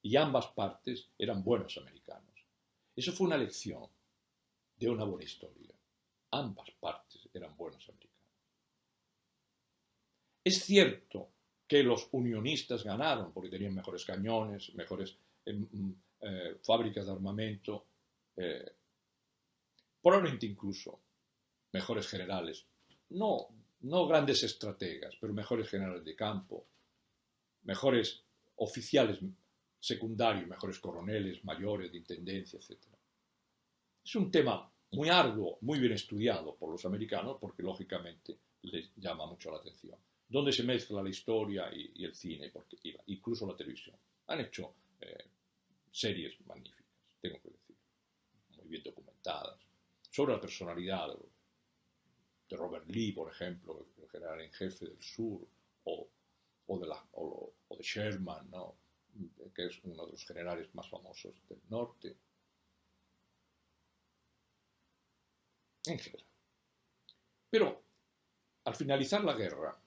A: y ambas partes eran buenos americanos. Eso fue una lección de una buena historia. Ambas partes eran buenos americanos. Es cierto que los unionistas ganaron porque tenían mejores cañones, mejores fábricas de armamento, probablemente incluso mejores generales, no grandes estrategas, pero mejores generales de campo, mejores oficiales secundarios, mejores coroneles, mayores de intendencia, etc. Es un tema muy arduo, muy bien estudiado por los americanos, porque lógicamente les llama mucho la atención. Donde se mezcla la historia y el cine, porque incluso la televisión. Han hecho series magníficas, tengo que decir, muy bien documentadas, sobre la personalidad de Robert Lee, por ejemplo, el general en jefe del sur, o o de Sherman, ¿no? Que es uno de los generales más famosos del norte, en general. Pero al finalizar la guerra,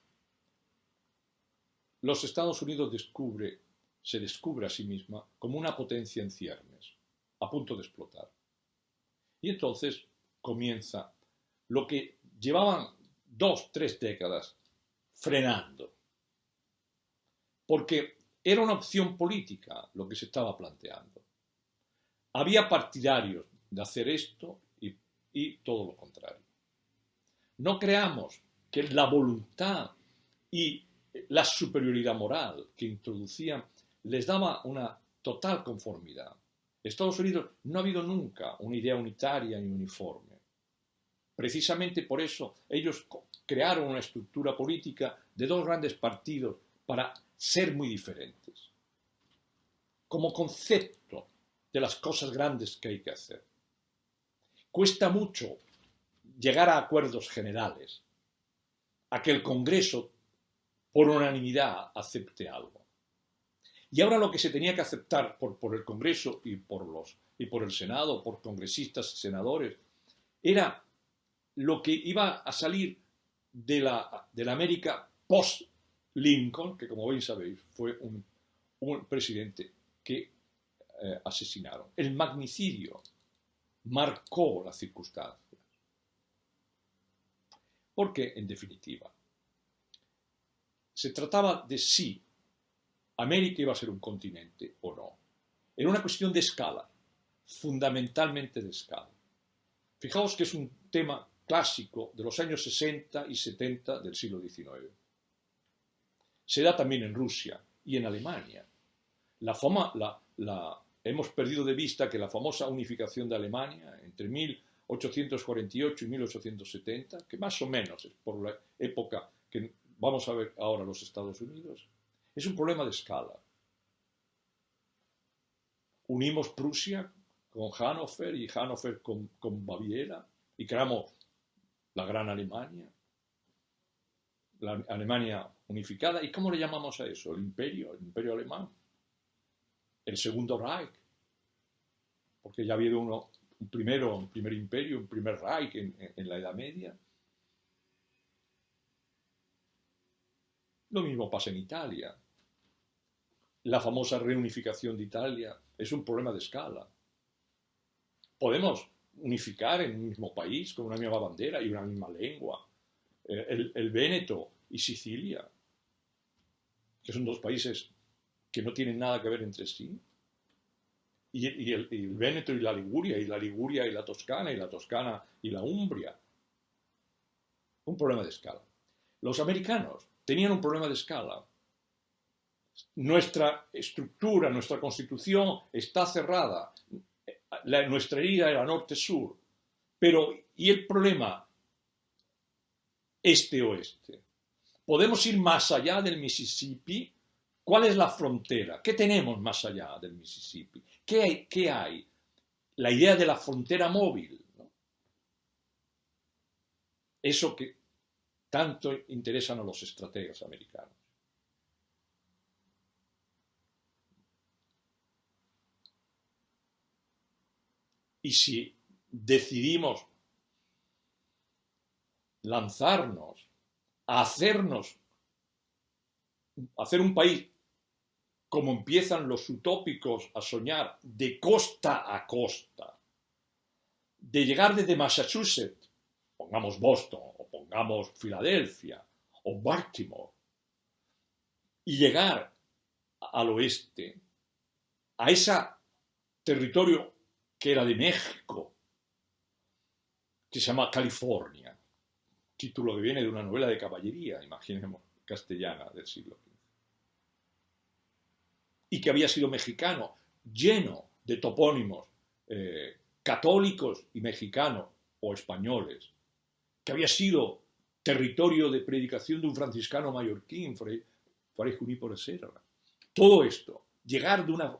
A: los Estados Unidos se descubre a sí misma como una potencia en ciernes, a punto de explotar. Y entonces comienza lo que llevaban 2, 3 décadas frenando, porque era una opción política lo que se estaba planteando. Había partidarios de hacer esto y todo lo contrario. No creamos que la voluntad y la superioridad moral que introducían les daba una total conformidad. Estados Unidos no ha habido nunca una idea unitaria ni uniforme. Precisamente por eso ellos crearon una estructura política de 2 grandes partidos para ser muy diferentes. Como concepto de las cosas grandes que hay que hacer. Cuesta mucho llegar a acuerdos generales, a que el Congreso por unanimidad acepte algo. Y ahora lo que se tenía que aceptar por el Congreso y por el Senado, por congresistas y senadores, era lo que iba a salir de la América post-Lincoln, que como bien sabéis fue un presidente que asesinaron. El magnicidio marcó las circunstancias. Porque, en definitiva, se trataba de si América iba a ser un continente o no. Era una cuestión de escala, fundamentalmente de escala. Fijaos que es un tema clásico de los años 60 y 70 del siglo XIX. Se da también en Rusia y en Alemania. Hemos perdido de vista que la famosa unificación de Alemania entre 1848 y 1870, que más o menos es por la época que vamos a ver ahora los Estados Unidos, es un problema de escala. Unimos Prusia con Hannover y Hannover con Baviera y creamos la Gran Alemania, la Alemania unificada. ¿Y cómo le llamamos a eso? El imperio alemán, el Segundo Reich, porque ya había un primer imperio, un primer Reich en la Edad Media. Lo mismo pasa en Italia. La famosa reunificación de Italia es un problema de escala. Podemos unificar en un mismo país con una misma bandera y una misma lengua. El Véneto y Sicilia, que son 2 países que no tienen nada que ver entre sí. Y el Véneto y la Liguria y la Toscana y la Umbria. Un problema de escala. Los americanos tenían un problema de escala. Nuestra estructura, nuestra constitución está cerrada. Nuestra herida era norte-sur. Pero, ¿y el problema este-oeste? ¿Podemos ir más allá del Mississippi? ¿Cuál es la frontera? ¿Qué tenemos más allá del Mississippi? ¿Qué hay? La idea de la frontera móvil, ¿no? Eso que tanto interesan a los estrategas americanos. Y si decidimos lanzarnos a hacer un país como empiezan los utópicos a soñar, de costa a costa, de llegar desde Massachusetts, pongamos Boston, o pongamos Filadelfia, o Baltimore, y llegar al oeste, a ese territorio que era de México, que se llama California, título que viene de una novela de caballería, imaginemos, castellana del siglo XV. Y que había sido mexicano, lleno de topónimos católicos y mexicanos o españoles, que había sido territorio de predicación de un franciscano mallorquín, Fray Junípero Serra. Todo esto, llegar de una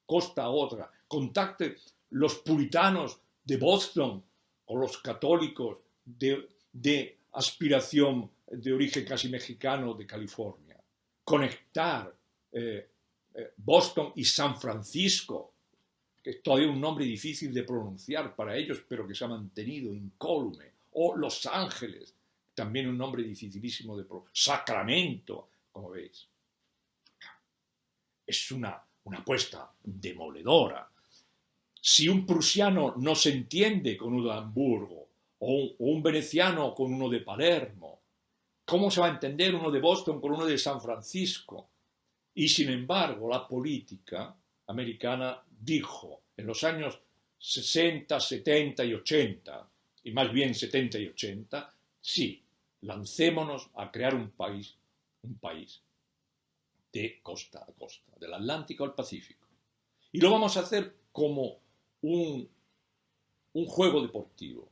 A: costa a otra, contacte los puritanos de Boston con los católicos de aspiración de origen casi mexicano de California. conectar Boston y San Francisco, que es todavía un nombre difícil de pronunciar para ellos, pero que se ha mantenido incólume, o Los Ángeles, también un nombre dificilísimo de pronunciar, Sacramento, como veis. Es una apuesta demoledora. Si un prusiano no se entiende con uno de Hamburgo, o un veneciano con uno de Palermo, ¿cómo se va a entender uno de Boston con uno de San Francisco? Y sin embargo, la política americana dijo en los años 60, 70 y 80, y más bien 70 y 80, sí, lancémonos a crear un país de costa a costa, del Atlántico al Pacífico. Y lo vamos a hacer como un juego deportivo.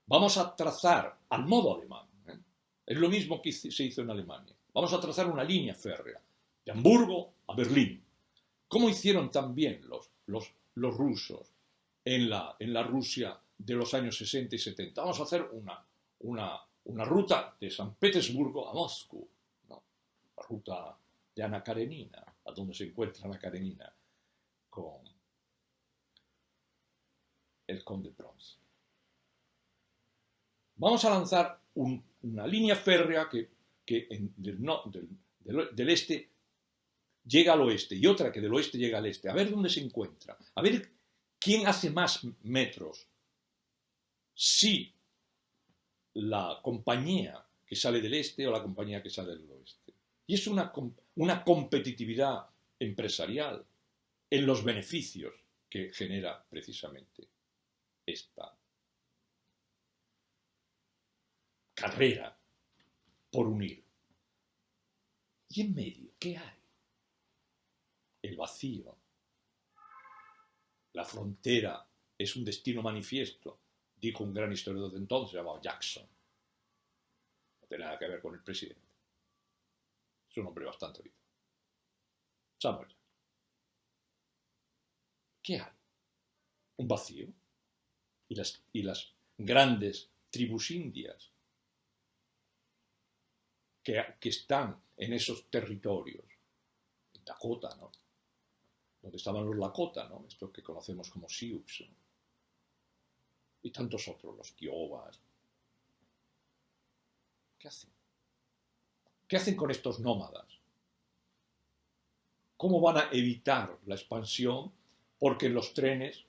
A: Vamos a trazar al modo alemán. Es lo mismo que se hizo en Alemania. Vamos a trazar una línea férrea de Hamburgo a Berlín, como hicieron también los rusos en la Rusia de los años 60 y 70. Vamos a hacer una ruta de San Petersburgo a Moscú, ¿no? La ruta de Ana Karenina, a donde se encuentra Ana Karenina con el conde Bronsky. Vamos a lanzar una línea férrea que del este llega al oeste y otra que del oeste llega al este. A ver dónde se encuentra. A ver quién hace más metros. Si la compañía que sale del este o la compañía que sale del oeste. Y es una competitividad empresarial en los beneficios que genera precisamente esta carrera por unir. ¿Y en medio qué hay? El vacío. La frontera es un destino manifiesto, dijo un gran historiador de entonces llamado Jackson. No tiene nada que ver con el presidente. Es un hombre bastante vivo. Samuel Jackson. ¿Qué hay? Un vacío. Y las grandes tribus indias que están en esos territorios, en Dakota, ¿no? Donde estaban los Lakota, ¿no? Estos que conocemos como Sioux, ¿no? Y tantos otros, los Kiovas. ¿Qué hacen? ¿Qué hacen con estos nómadas? ¿Cómo van a evitar la expansión? Porque en los trenes,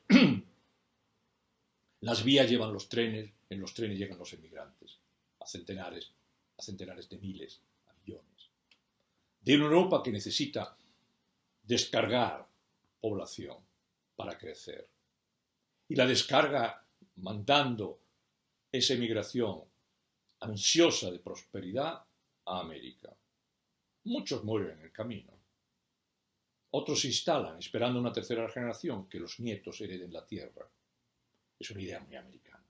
A: las vías llevan los trenes, en los trenes llegan los emigrantes, a centenares de miles, a millones. De una Europa que necesita descargar población para crecer. Y la descarga mandando esa emigración ansiosa de prosperidad a América. Muchos mueren en el camino. Otros se instalan esperando una tercera generación que los nietos hereden la tierra. Es una idea muy americana.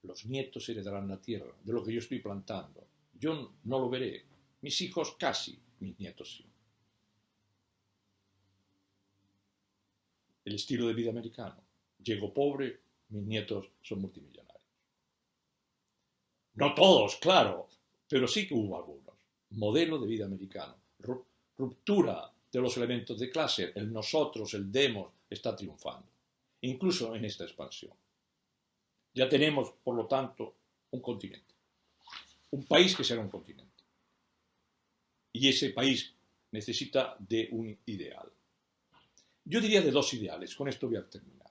A: Los nietos heredarán la tierra de lo que yo estoy plantando. Yo no lo veré. Mis hijos casi, mis nietos sí. El estilo de vida americano. Llego pobre, mis nietos son multimillonarios. No todos, claro, pero sí que hubo algunos. Modelo de vida americano. Ruptura de los elementos de clase. El nosotros, el demos, está triunfando. Incluso en esta expansión. Ya tenemos, por lo tanto, un continente. Un país que será un continente. Y ese país necesita de un ideal. Yo diría de dos ideales. Con esto voy a terminar.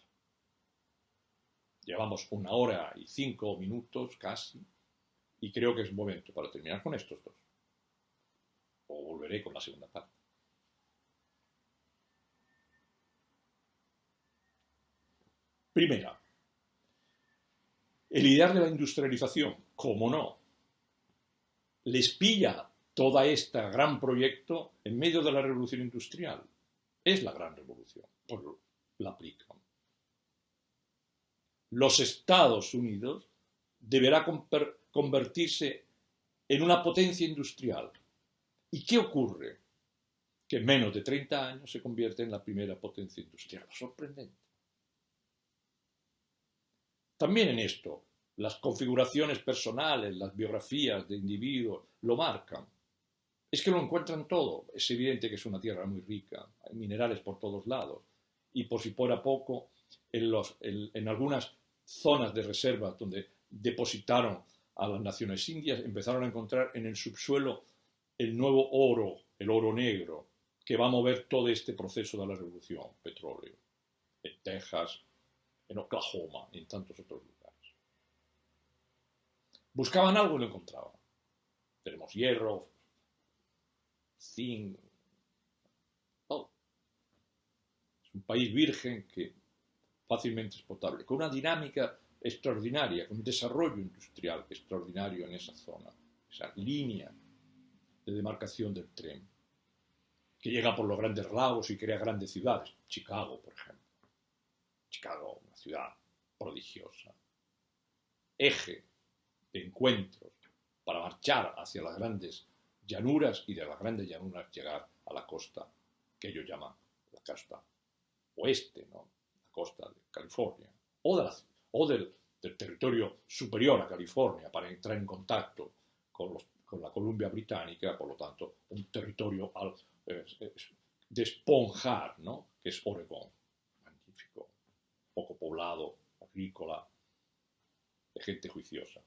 A: Llevamos 1 hora y 5 minutos casi. Y creo que es momento para terminar con estos dos. O volveré con la segunda parte. Primera. El ideal de la industrialización, cómo no, les pilla toda esta gran proyecto en medio de la revolución industrial. Es la gran revolución, pues la aplican. Los Estados Unidos deberá convertirse en una potencia industrial. ¿Y qué ocurre? Que en menos de 30 años se convierte en la primera potencia industrial. Sorprendente. También en esto, las configuraciones personales, las biografías de individuos lo marcan. es que lo encuentran todo. Es evidente que es una tierra muy rica, hay minerales por todos lados. Y por si fuera poco, en algunas zonas de reserva donde depositaron a las naciones indias, empezaron a encontrar en el subsuelo el nuevo oro, el oro negro, que va a mover todo este proceso de la revolución, petróleo, en Texas, en Oklahoma y en tantos otros lugares. Buscaban algo y lo encontraban. Tenemos hierro, zinc, todo. Es un país virgen que fácilmente exportable, con una dinámica extraordinaria, con un desarrollo industrial extraordinario en esa zona, esa línea de demarcación del tren, que llega por los grandes lagos y crea grandes ciudades. Chicago, por ejemplo. Chicago, una ciudad prodigiosa. Eje de encuentros para marchar hacia las grandes llanuras y de las grandes llanuras llegar a la costa que ellos llaman la costa oeste, ¿no? La costa de California, o del territorio superior a California para entrar en contacto con la Columbia Británica, por lo tanto, un territorio de esponjar, ¿no? Que es Oregón, magnífico, poco poblado, agrícola, de gente juiciosa.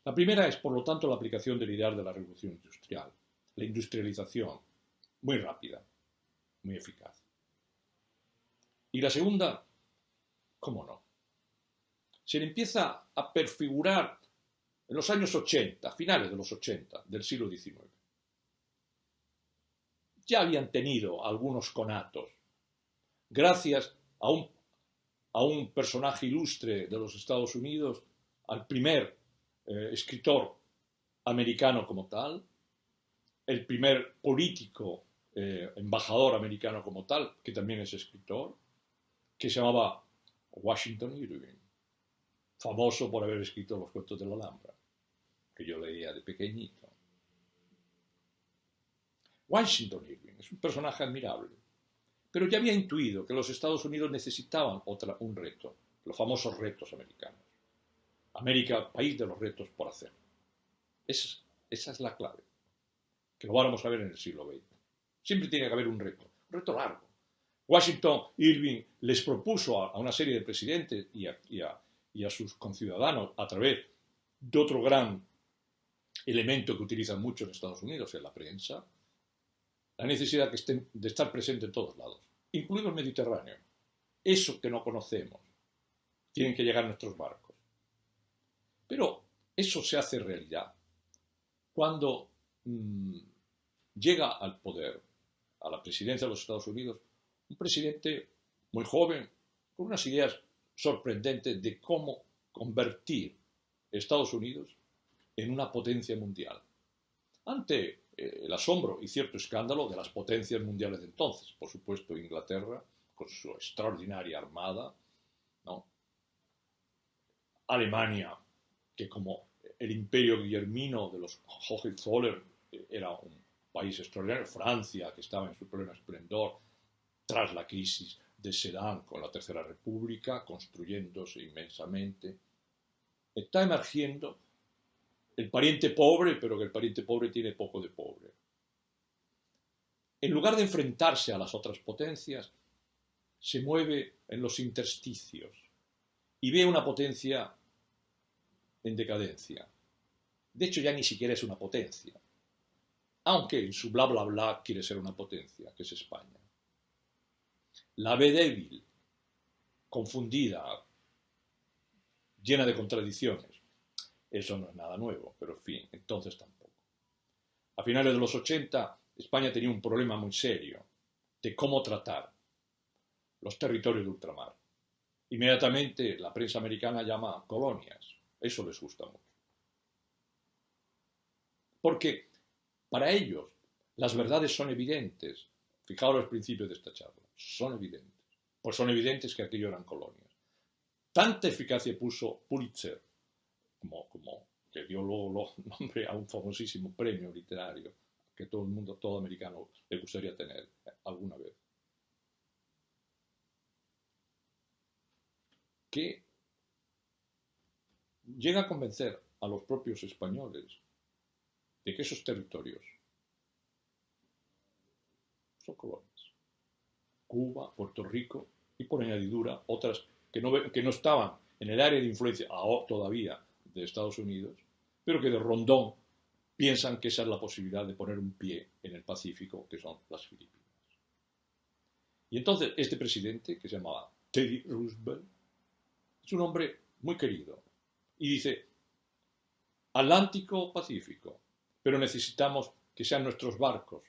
A: La primera es, por lo tanto, la aplicación del ideal de la revolución industrial, la industrialización, muy rápida, muy eficaz. Y la segunda, ¿cómo no? Se le empieza a perfigurar en los años 80, finales de los 80 del siglo XIX. Ya habían tenido algunos conatos, gracias a un personaje ilustre de los Estados Unidos, al primer escritor americano como tal, el primer político embajador americano como tal, que también es escritor, que se llamaba Washington Irving, famoso por haber escrito los cuentos de la Alhambra, que yo leía de pequeñito. Washington Irving es un personaje admirable, pero ya había intuido que los Estados Unidos necesitaban un reto, los famosos retos americanos. América, país de los retos por hacer. Esa es la clave, que lo vamos a ver en el siglo XX. Siempre tiene que haber un reto largo. Washington Irving les propuso a una serie de presidentes y a sus conciudadanos, a través de otro gran elemento que utilizan mucho en Estados Unidos, en la prensa, la necesidad de estar presente en todos lados, incluido el Mediterráneo. Eso que no conocemos, tienen que llegar nuestros barcos. Pero eso se hace realidad cuando llega al poder, a la presidencia de los Estados Unidos, un presidente muy joven, con unas ideas sorprendentes de cómo convertir Estados Unidos en una potencia mundial. Ante el asombro y cierto escándalo de las potencias mundiales de entonces, por supuesto Inglaterra, con su extraordinaria armada, ¿no? Alemania, que como el imperio guillermino de los Hohenzollern era un país extraordinario, Francia, que estaba en su pleno esplendor, tras la crisis de Sedan con la Tercera República, construyéndose inmensamente, está emergiendo el pariente pobre, pero que el pariente pobre tiene poco de pobre. En lugar de enfrentarse a las otras potencias, se mueve en los intersticios y ve una potencia en decadencia. De hecho, ya ni siquiera es una potencia, aunque en su bla bla bla quiere ser una potencia, que es España. La ve débil, confundida, llena de contradicciones. Eso no es nada nuevo, pero en fin, entonces tampoco. A finales de los 80, España tenía un problema muy serio de cómo tratar los territorios de ultramar. Inmediatamente la prensa americana llama colonias. Eso les gusta mucho. Porque para ellos las verdades son evidentes. Fijaos los principios de esta charla. Son evidentes. Pues son evidentes que aquello eran colonias. Tanta eficacia puso Pulitzer, como que dio luego nombre a un famosísimo premio literario que todo el mundo, todo americano, le gustaría tener alguna vez. Que llega a convencer a los propios españoles de que esos territorios son colonias. Cuba, Puerto Rico y por añadidura otras que no estaban en el área de influencia todavía de Estados Unidos, pero que de rondón piensan que esa es la posibilidad de poner un pie en el Pacífico, que son las Filipinas. Y entonces este presidente, que se llamaba Teddy Roosevelt, es un hombre muy querido y dice: Atlántico, Pacífico, pero necesitamos que sean nuestros barcos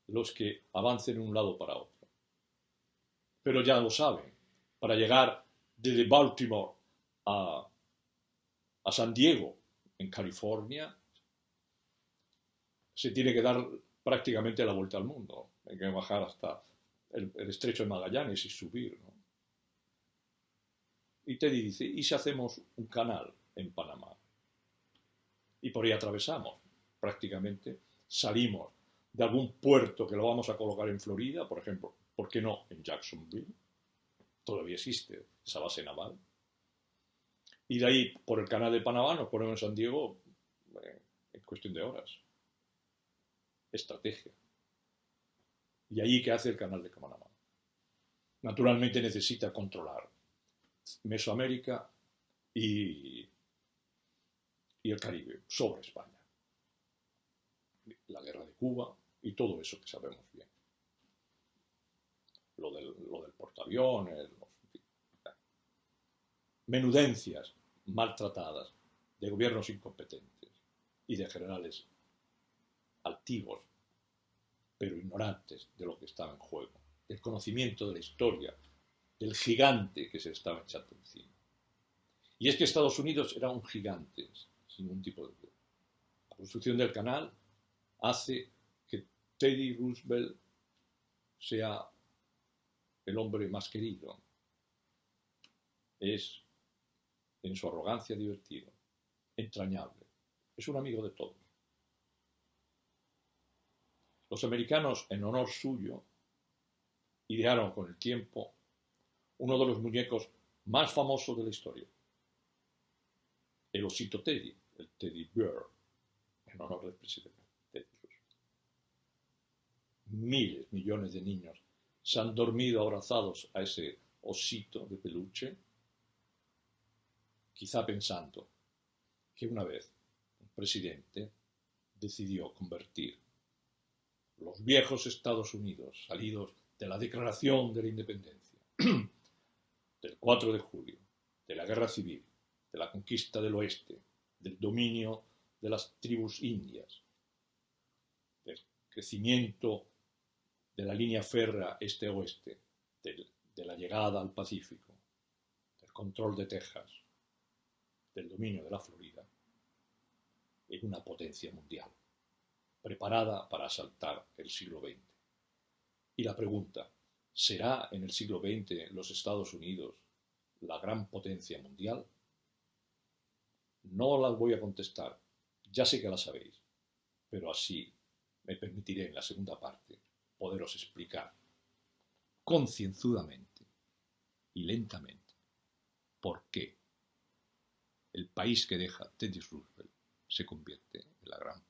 A: los que avancen de un lado para otro. Pero ya lo saben, para llegar desde Baltimore a San Diego, en California, se tiene que dar prácticamente la vuelta al mundo. Hay que bajar hasta el estrecho de Magallanes y subir, ¿no? Y Teddy dice: ¿y si hacemos un canal en Panamá? Y por ahí atravesamos, prácticamente salimos de algún puerto que lo vamos a colocar en Florida, por ejemplo, ¿por qué no en Jacksonville? Todavía existe esa base naval. Y de ahí, por el canal de Panamá, nos ponemos en San Diego en cuestión de horas. Estrategia. ¿Y allí qué hace el canal de Panamá? Naturalmente necesita controlar Mesoamérica y el Caribe sobre España. La guerra de Cuba y todo eso que sabemos bien. Lo del portaaviones, menudencias maltratadas de gobiernos incompetentes y de generales altivos, pero ignorantes de lo que estaba en juego, del conocimiento de la historia, del gigante que se estaba echando encima. Y es que Estados Unidos era un gigante, sin ningún tipo de duda. La construcción del canal hace que Teddy Roosevelt sea el hombre más querido. Es, en su arrogancia, divertido, entrañable. Es un amigo de todos. Los americanos, en honor suyo, idearon con el tiempo uno de los muñecos más famosos de la historia. El osito Teddy, el Teddy Bear, en honor del presidente Teddy Roosevelt. Miles, millones de niños se han dormido abrazados a ese osito de peluche, quizá pensando que una vez un presidente decidió convertir los viejos Estados Unidos, salidos de la Declaración de la Independencia, del 4 de julio, de la Guerra Civil, de la conquista del oeste, del dominio de las tribus indias, del crecimiento de la línea férrea este-oeste, de la llegada al Pacífico, del control de Texas, del dominio de la Florida, en una potencia mundial, preparada para asaltar el siglo XX. Y la pregunta: ¿será en el siglo XX los Estados Unidos la gran potencia mundial? No las voy a contestar, ya sé que las sabéis, pero así me permitiré en la segunda parte poderos explicar concienzudamente y lentamente por qué el país que deja Teddy Roosevelt se convierte en la gran